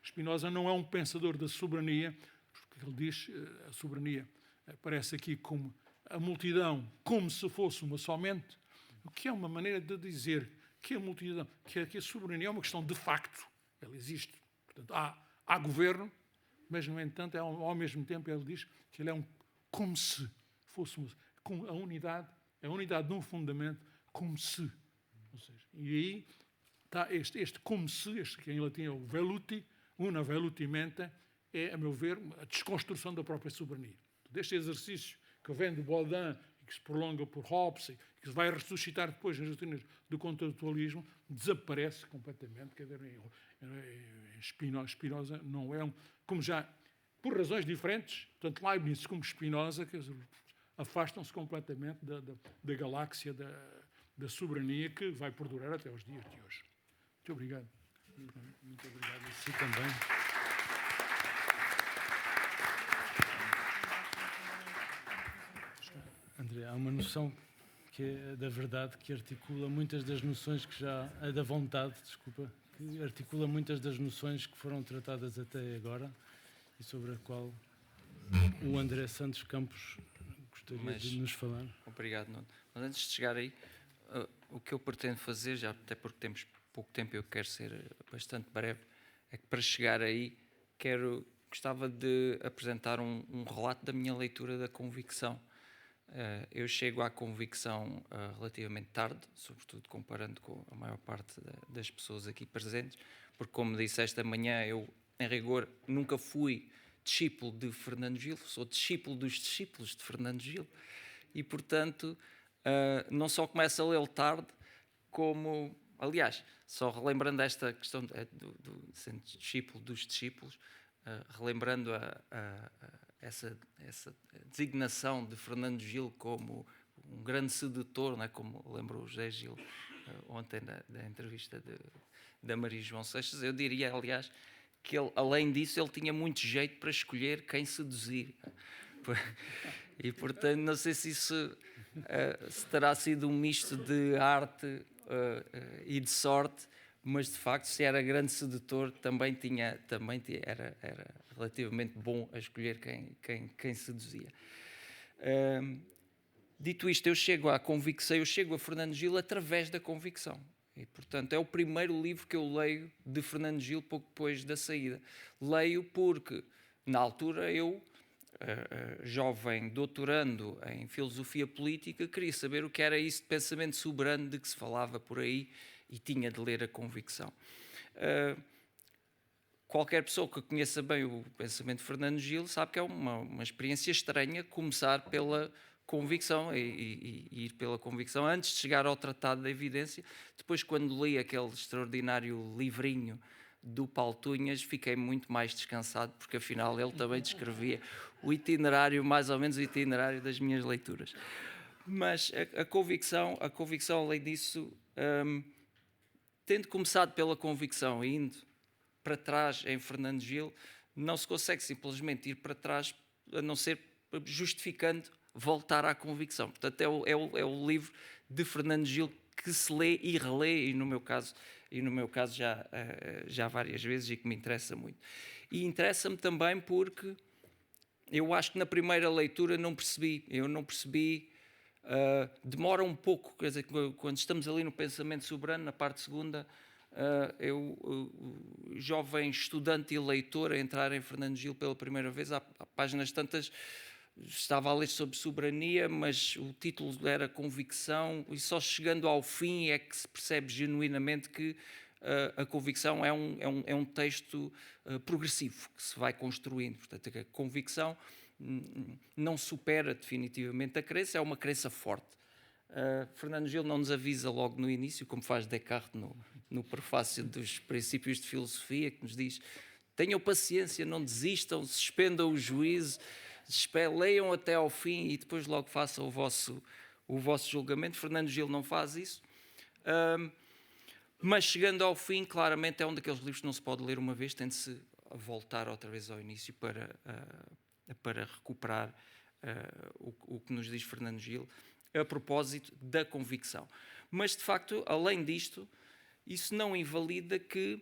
Spinoza não é um pensador da soberania, porque ele diz a soberania aparece aqui como a multidão, como se fosse uma somente, o que é uma maneira de dizer que a multidão, que a soberania é uma questão de facto, ela existe. Portanto, há governo, mas, no entanto, ao mesmo tempo, ele diz que ele é como se fosse a unidade de um fundamento, como se. Ou seja, e aí está este como se, que em latim é o veluti, una velutimenta, é, a meu ver, a desconstrução da própria soberania. Deste exercício que vem de Baudin e que se prolonga por Hobbes e que se vai ressuscitar depois nas doutrinas do contratualismo, desaparece completamente. Quer dizer, Spinoza não é como já, por razões diferentes, tanto Leibniz como Spinoza, afastam-se completamente da galáxia da soberania que vai perdurar até os dias de hoje. Muito obrigado. Muito obrigado a si também. André, há uma noção que é da verdade, que articula muitas das noções que da vontade, desculpa, que articula muitas das noções que foram tratadas até agora e sobre a qual o André Santos Campos gostaria de nos falar. Obrigado, Nuno. Mas antes de chegar aí, o que eu pretendo fazer, já até porque temos pouco tempo e eu quero ser bastante breve, é que para chegar aí gostava de apresentar um relato da minha leitura da convicção. Eu chego à convicção relativamente tarde, sobretudo comparando com a maior parte das pessoas aqui presentes, porque, como disse esta manhã, eu, em rigor, nunca fui discípulo de Fernando Gil, sou discípulo dos discípulos de Fernando Gil, e, portanto, não só começo a lê-lo tarde, como, aliás, só relembrando esta questão do sendo discípulo dos discípulos, relembrando essa designação de Fernando Gil como um grande sedutor, não é? Como lembrou o José Gil ontem da entrevista da Maria João Seixas, eu diria, aliás, que ele, além disso, ele tinha muito jeito para escolher quem seduzir. E, portanto, não sei se isso se terá sido um misto de arte e de sorte, mas, de facto, se era grande sedutor, também era relativamente bom a escolher quem seduzia. Dito isto, eu chego à convicção, eu chego a Fernando Gil através da convicção. E, portanto, é o primeiro livro que eu leio de Fernando Gil pouco depois da saída. Leio porque, na altura, eu, jovem doutorando em filosofia política, queria saber o que era isso de pensamento soberano de que se falava por aí e tinha de ler a convicção. Qualquer pessoa que conheça bem o pensamento de Fernando Gil sabe que é uma experiência estranha começar pela convicção e ir pela convicção antes de chegar ao Tratado da Evidência. Depois, quando li aquele extraordinário livrinho do Paulo Tunhas, fiquei muito mais descansado, porque afinal ele também descrevia o itinerário, mais ou menos o itinerário das minhas leituras. Mas a convicção, além disso, tendo começado pela convicção e indo para trás em Fernando Gil, não se consegue simplesmente ir para trás, a não ser justificando voltar à convicção. Portanto, é o livro de Fernando Gil que se lê e relê, e no meu caso já várias vezes, e que me interessa muito. E interessa-me também porque eu acho que na primeira leitura não percebi, demora um pouco, quer dizer, quando estamos ali no pensamento soberano, na parte segunda, jovem estudante e leitor, a entrar em Fernando Gil pela primeira vez, há páginas tantas, estava a ler sobre soberania, mas o título era convicção, e só chegando ao fim é que se percebe genuinamente que a convicção é um texto progressivo, que se vai construindo. Portanto, a convicção não supera definitivamente a crença, é uma crença forte. Fernando Gil não nos avisa logo no início, como faz Descartes no prefácio dos Princípios de Filosofia, que nos diz: tenham paciência, não desistam, suspendam o juízo, leiam até ao fim e depois logo façam o vosso julgamento. Fernando Gil não faz isso. Mas chegando ao fim, claramente é um daqueles livros que não se pode ler uma vez, tem de se voltar outra vez ao início para recuperar o que nos diz Fernando Gil a propósito da convicção. Mas, de facto, além disto, isso não invalida que,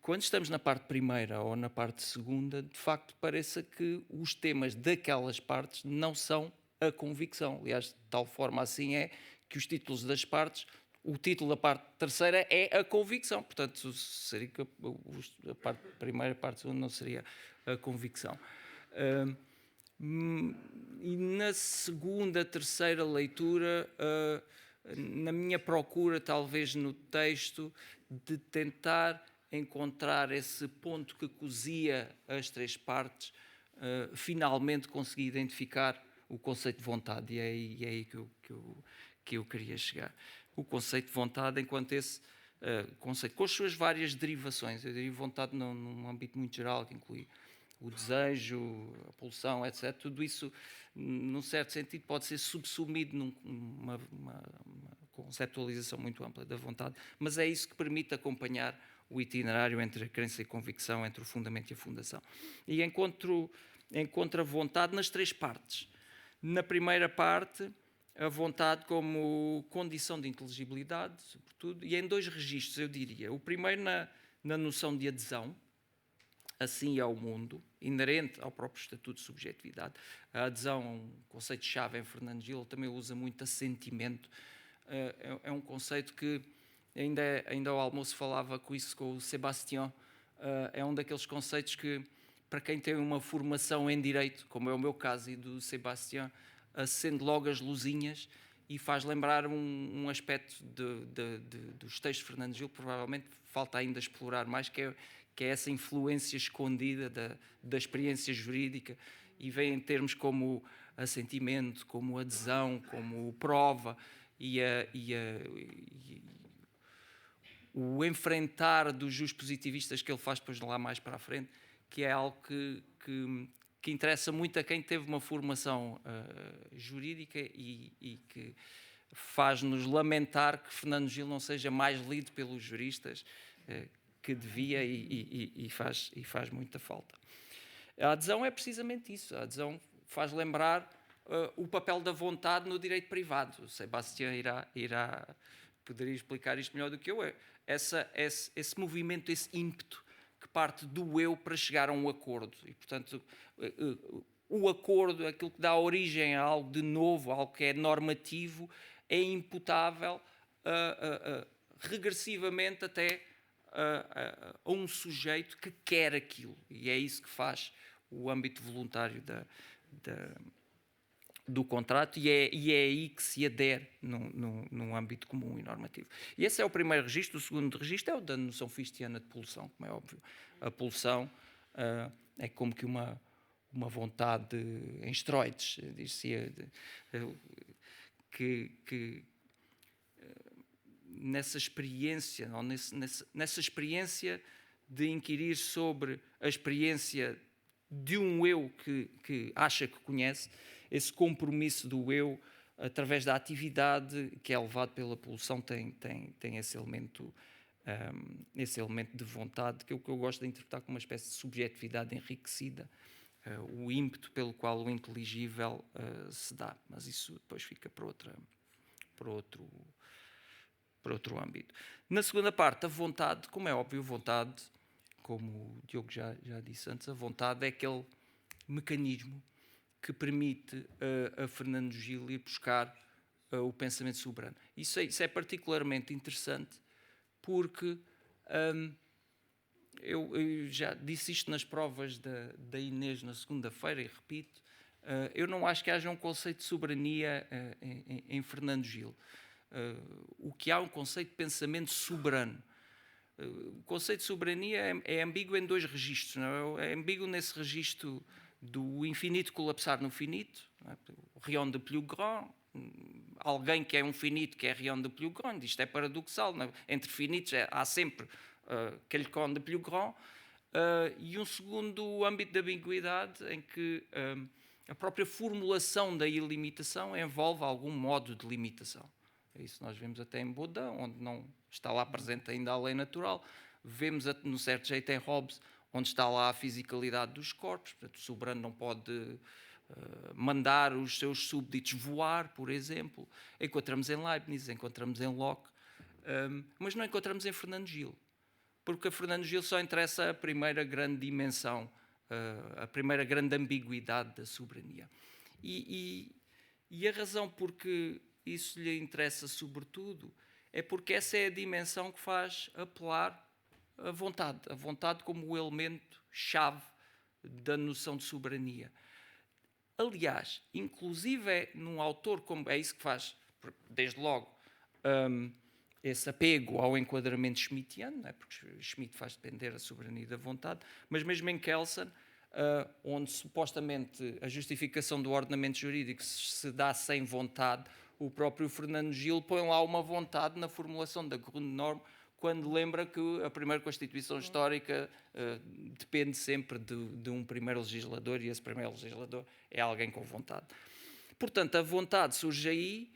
quando estamos na parte primeira ou na parte segunda, de facto pareça que os temas daquelas partes não são a convicção. Aliás, de tal forma assim é que os títulos das partes, o título da parte terceira é a convicção. Portanto, seria que a parte primeira, a parte segunda não seria a convicção. E na segunda, terceira leitura, na minha procura, talvez no texto, de tentar encontrar esse ponto que cosia as três partes, finalmente consegui identificar o conceito de vontade, e é aí que eu queria chegar. O conceito de vontade enquanto esse conceito, com as suas várias derivações. Eu diria vontade num âmbito muito geral, que inclui o desejo, a pulsão, etc. Tudo isso, num certo sentido, pode ser subsumido numa conceptualização muito ampla da vontade, mas é isso que permite acompanhar o itinerário entre a crença e a convicção, entre o fundamento e a fundação. E encontro a vontade nas três partes. Na primeira parte, a vontade como condição de inteligibilidade, sobretudo, e em dois registros, eu diria. O primeiro na noção de adesão, assim ao mundo, inerente ao próprio estatuto de subjetividade. A adesão é um conceito-chave em Fernando Gil, também usa muito assentimento. É um conceito que, ainda ao almoço falava com isso com o Sebastião, é um daqueles conceitos que, para quem tem uma formação em direito, como é o meu caso e do Sebastião, acende logo as luzinhas e faz lembrar um aspecto dos textos de Fernando Gil, provavelmente falta ainda explorar mais, que é essa influência escondida da experiência jurídica, e vem em termos como assentimento, como adesão, como prova, o enfrentar dos positivistas que ele faz depois lá mais para a frente, que é algo que interessa muito a quem teve uma formação jurídica e que faz-nos lamentar que Fernando Gil não seja mais lido pelos juristas que devia e faz muita falta. A adesão é precisamente isso. A adesão faz lembrar o papel da vontade no direito privado. O Sebastião poderia explicar isto melhor do que eu. Esse movimento, esse ímpeto que parte do eu para chegar a um acordo. E, portanto, o acordo, aquilo que dá origem a algo de novo, algo que é normativo, é imputável regressivamente até a um sujeito que quer aquilo. E é isso que faz o âmbito voluntário do contrato, e é aí que se adere num âmbito comum e normativo. E esse é o primeiro registro. O segundo registro é o da noção fichtiana de pulsão, como é óbvio. A pulsão é como que uma vontade em esteroides, diz-se, que nessa experiência, ou nessa experiência de inquirir sobre a experiência de um eu que acha que conhece, esse compromisso do eu através da atividade que é levado pela pulsão tem esse elemento de vontade que eu gosto de interpretar como uma espécie de subjetividade enriquecida, o ímpeto pelo qual o inteligível se dá, mas isso depois fica para outro âmbito. Na segunda parte, a vontade, como é óbvio, vontade, como o Diogo já disse antes, a vontade é aquele mecanismo que permite a Fernando Gil ir buscar o pensamento soberano. Isso é particularmente interessante porque eu já disse isto nas provas da Inês na segunda-feira e repito, eu não acho que haja um conceito de soberania em Fernando Gil. O que há um conceito de pensamento soberano. O conceito de soberania é ambíguo em dois registros. Não é? É ambíguo nesse registro do infinito colapsar no finito, não é? O rien de plus grand, alguém que é um finito que é rien de plus grand, isto é paradoxal, não é? Entre finitos há sempre quelqu'un de plus grand, e um segundo âmbito de ambiguidade em que a própria formulação da ilimitação envolve algum modo de limitação. É isso que nós vemos até em Baudin, onde não está lá presente ainda a lei natural. Vemos, no certo jeito, em Hobbes, onde está lá a fisicalidade dos corpos. Portanto, o soberano não pode mandar os seus súbditos voar, por exemplo. Encontramos em Leibniz, encontramos em Locke, mas não encontramos em Fernando Gil. Porque a Fernando Gil só interessa a primeira grande dimensão, a primeira grande ambiguidade da soberania. E a razão porque isso lhe interessa sobretudo é porque essa é a dimensão que faz apelar a vontade como o elemento-chave da noção de soberania. Aliás, inclusive é num autor como é isso que faz, desde logo, esse apego ao enquadramento schmittiano, não é? Porque Schmitt faz depender a soberania da vontade, mas mesmo em Kelsen, onde supostamente a justificação do ordenamento jurídico se dá sem vontade, o próprio Fernando Gil põe lá uma vontade na formulação da Grundnorm, quando lembra que a primeira Constituição histórica depende sempre de um primeiro legislador, e esse primeiro legislador é alguém com vontade. Portanto, a vontade surge aí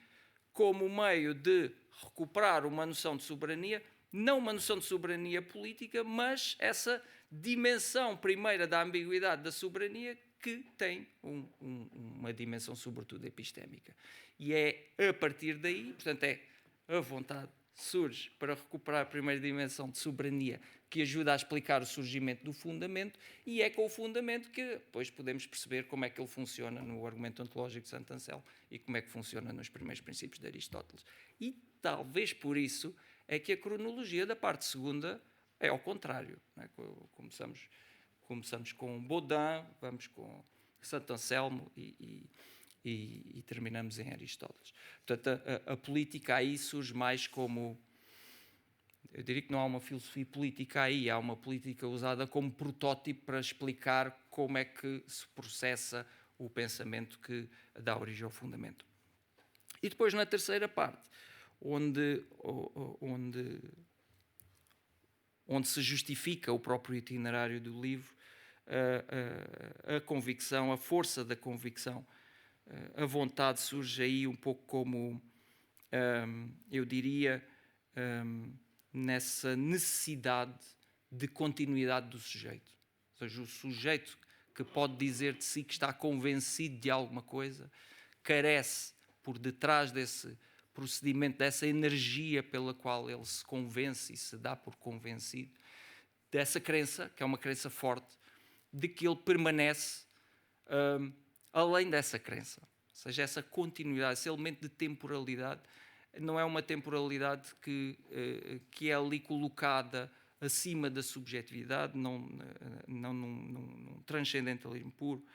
como meio de recuperar uma noção de soberania, não uma noção de soberania política, mas essa dimensão primeira da ambiguidade da soberania que tem uma dimensão sobretudo epistémica. E é a partir daí, portanto é a vontade surge para recuperar a primeira dimensão de soberania que ajuda a explicar o surgimento do fundamento, e é com o fundamento que depois podemos perceber como é que ele funciona no argumento ontológico de Santo Anselmo e como é que funciona nos primeiros princípios de Aristóteles. E talvez por isso é que a cronologia da parte segunda é ao contrário. Não é? Começamos com Baudin, vamos com Santo Anselmo e terminamos em Aristóteles. Portanto, a política aí surge mais como... Eu diria que não há uma filosofia política aí, há uma política usada como protótipo para explicar como é que se processa o pensamento que dá origem ao fundamento. E depois, na terceira parte, onde se justifica o próprio itinerário do livro, a convicção, a força da convicção, a vontade surge aí um pouco como, eu diria, nessa necessidade de continuidade do sujeito. Ou seja, o sujeito que pode dizer de si que está convencido de alguma coisa, carece por detrás desse procedimento, dessa energia pela qual ele se convence e se dá por convencido, dessa crença, que é uma crença forte, de que ele permanece além dessa crença. Ou seja, essa continuidade, esse elemento de temporalidade, não é uma temporalidade que é ali colocada acima da subjetividade, não num transcendentalismo puro,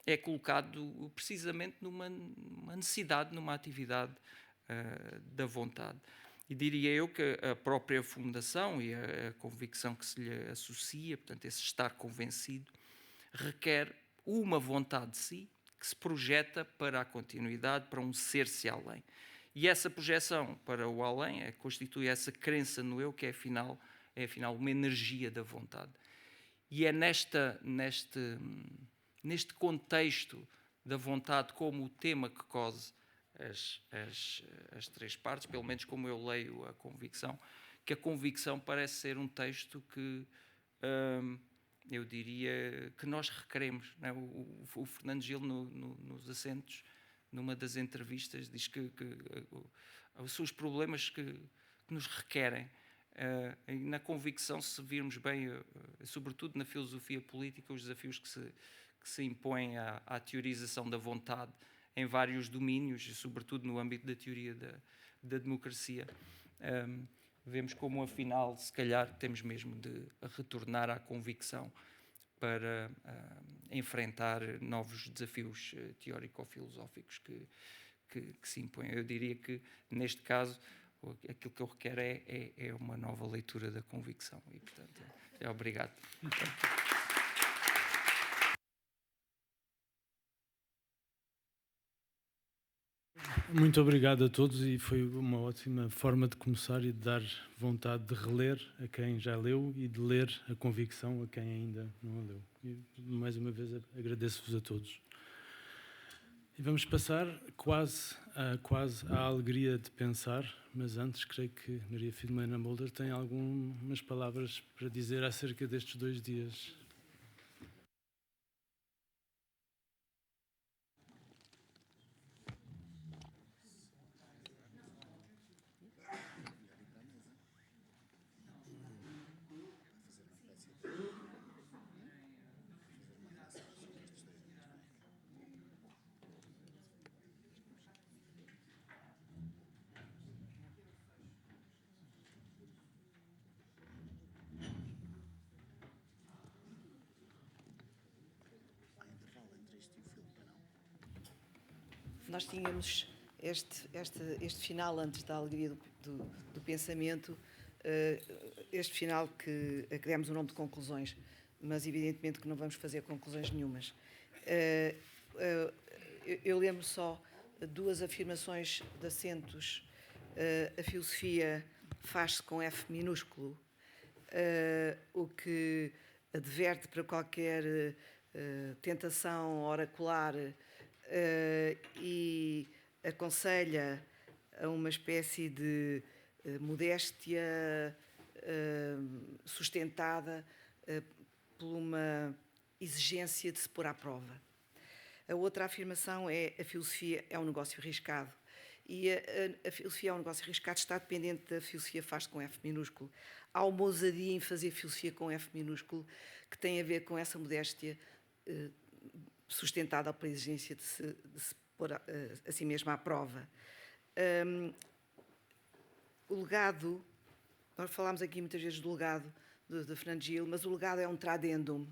é colocado precisamente numa necessidade, numa atividade da vontade. E diria eu que a própria fundação e a convicção que se lhe associa, portanto, esse estar convencido, requer uma vontade de si que se projeta para a continuidade, para um ser-se além. E essa projeção para o além constitui essa crença no eu, que é afinal uma energia da vontade. E é neste contexto da vontade como o tema que cose as três partes, pelo menos como eu leio a convicção, que a convicção parece ser um texto que eu diria que nós requeremos. Não é? O Fernando Gil, nos assentos, numa das entrevistas, diz que são os problemas que nos requerem. E na convicção, se virmos bem, sobretudo na filosofia política, os desafios que se impõem à teorização da vontade em vários domínios, e sobretudo no âmbito da teoria da democracia, vemos como, afinal, se calhar, temos mesmo de retornar à convicção para enfrentar novos desafios teórico-filosóficos que se impõem. Eu diria que, neste caso, aquilo que eu requero é uma nova leitura da convicção. E, portanto, obrigado. Muito obrigado a todos, e foi uma ótima forma de começar e de dar vontade de reler a quem já leu e de ler a convicção a quem ainda não a leu. E, mais uma vez, agradeço-vos a todos. E vamos passar quase à alegria de pensar, mas antes creio que Maria Filomena Mulder tem algumas palavras para dizer acerca destes 2 dias. Nós tínhamos este final antes da alegria do pensamento, este final que demos o nome de conclusões, mas evidentemente que não vamos fazer conclusões nenhumas. Eu lembro só 2 afirmações de assentos. A filosofia faz-se com F minúsculo, o que adverte para qualquer tentação oracular e aconselha a uma espécie de modéstia sustentada por uma exigência de se pôr à prova. A outra afirmação é: a filosofia é um negócio arriscado. E a filosofia é um negócio arriscado está dependente da filosofia faz com F minúsculo. Há uma ousadia em fazer filosofia com F minúsculo que tem a ver com essa modéstia sustentada pela exigência de se pôr a si mesma à prova. O legado, nós falámos aqui muitas vezes do legado de Fernando Gil, mas o legado é um tradendum.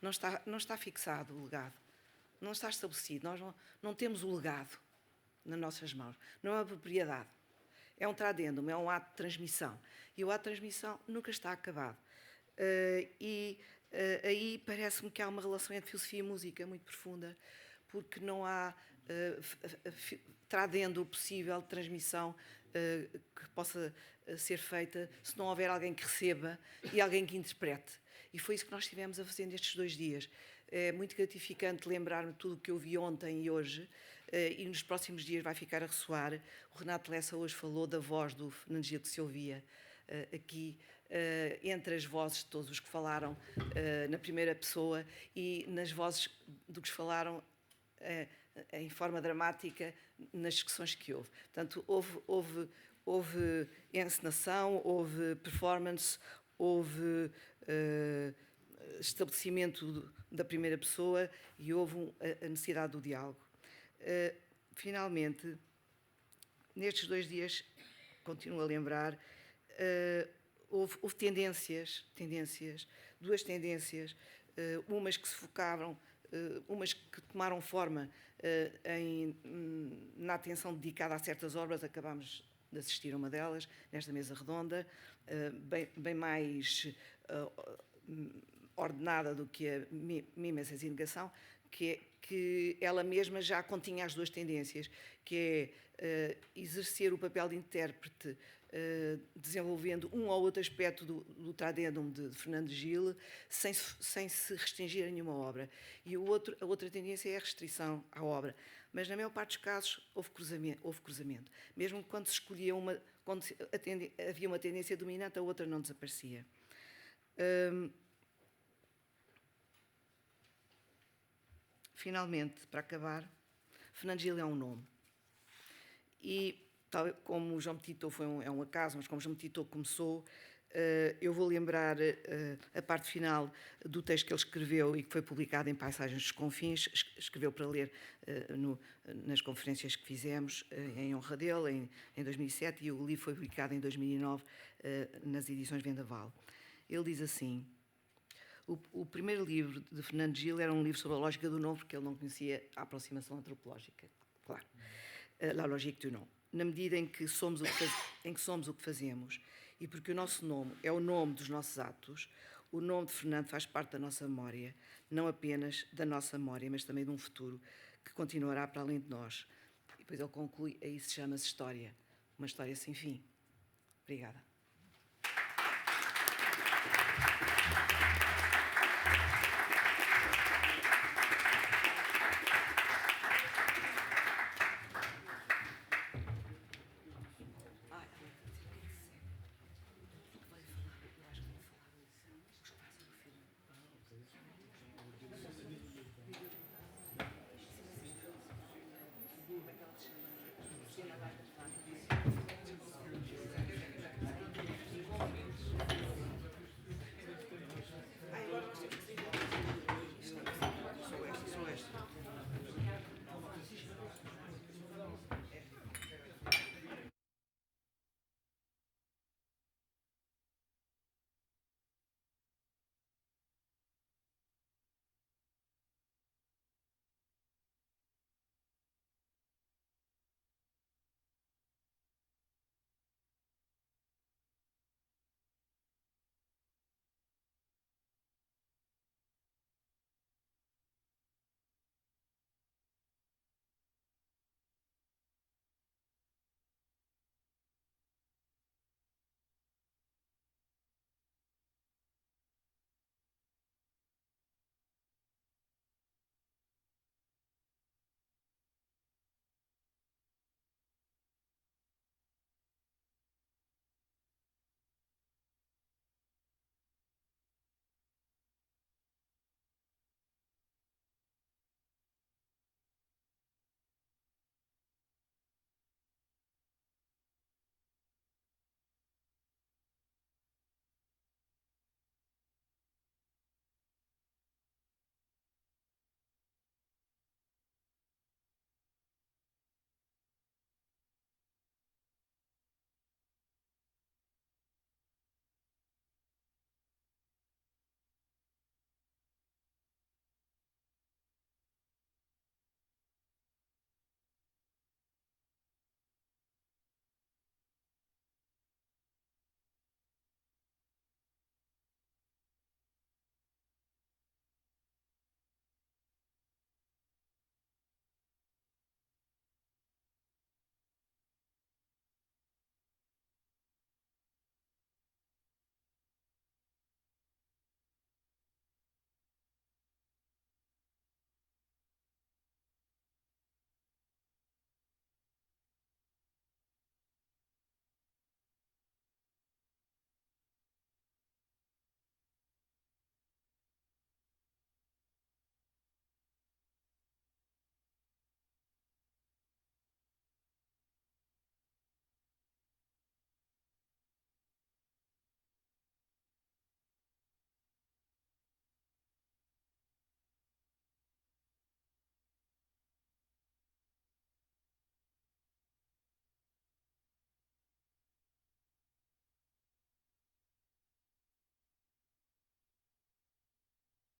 Não está fixado o legado, não está estabelecido. Nós não temos o legado nas nossas mãos, não é uma propriedade. É um tradendum, é um ato de transmissão. E o ato de transmissão nunca está acabado. Aí parece-me que há uma relação entre filosofia e música muito profunda, porque não há tradendo possível de transmissão que possa ser feita se não houver alguém que receba e alguém que interprete. E foi isso que nós estivemos a fazer nestes 2 dias. É muito gratificante lembrar-me de tudo o que eu vi ontem e hoje, e nos próximos dias vai ficar a ressoar. O Renato Lessa hoje falou da voz do Fernando Gil que se ouvia aqui, entre as vozes de todos os que falaram na primeira pessoa e nas vozes dos que falaram em forma dramática nas discussões que houve. Portanto, houve encenação, houve performance, houve estabelecimento da primeira pessoa e houve a necessidade do diálogo. Finalmente, nestes 2 dias, continuo a lembrar, houve 2 tendências, umas que se focaram, umas que tomaram forma na atenção dedicada a certas obras. Acabámos de assistir a uma delas, nesta mesa redonda, bem mais ordenada do que a Mimesis e Negação, que que ela mesma já continha as duas tendências, que é exercer o papel de intérprete, desenvolvendo um ou outro aspecto do Tradendum de Fernando Gil, sem se restringir a nenhuma obra. E a outra tendência é a restrição à obra. Mas, na maior parte dos casos, houve cruzamento. Mesmo quando se escolhia quando havia uma tendência dominante, a outra não desaparecia. Finalmente, para acabar, Fernando Gil é um nome. E, tal como o João Petitau é um acaso, mas como o João Petitau começou, eu vou lembrar a parte final do texto que ele escreveu e que foi publicado em Paisagens dos Confins, escreveu para ler nas conferências que fizemos em honra dele, em 2007, e o livro foi publicado em 2009 nas edições Vendaval. Ele diz assim: o primeiro livro de Fernando Gil era um livro sobre a lógica do nome, porque ele não conhecia a aproximação antropológica, claro, la logique du nom. Na medida em que somos o que fazemos, e porque o nosso nome é o nome dos nossos atos, o nome de Fernando faz parte da nossa memória, não apenas da nossa memória, mas também de um futuro que continuará para além de nós. E depois ele conclui: aí se chama-se história, uma história sem fim. Obrigada.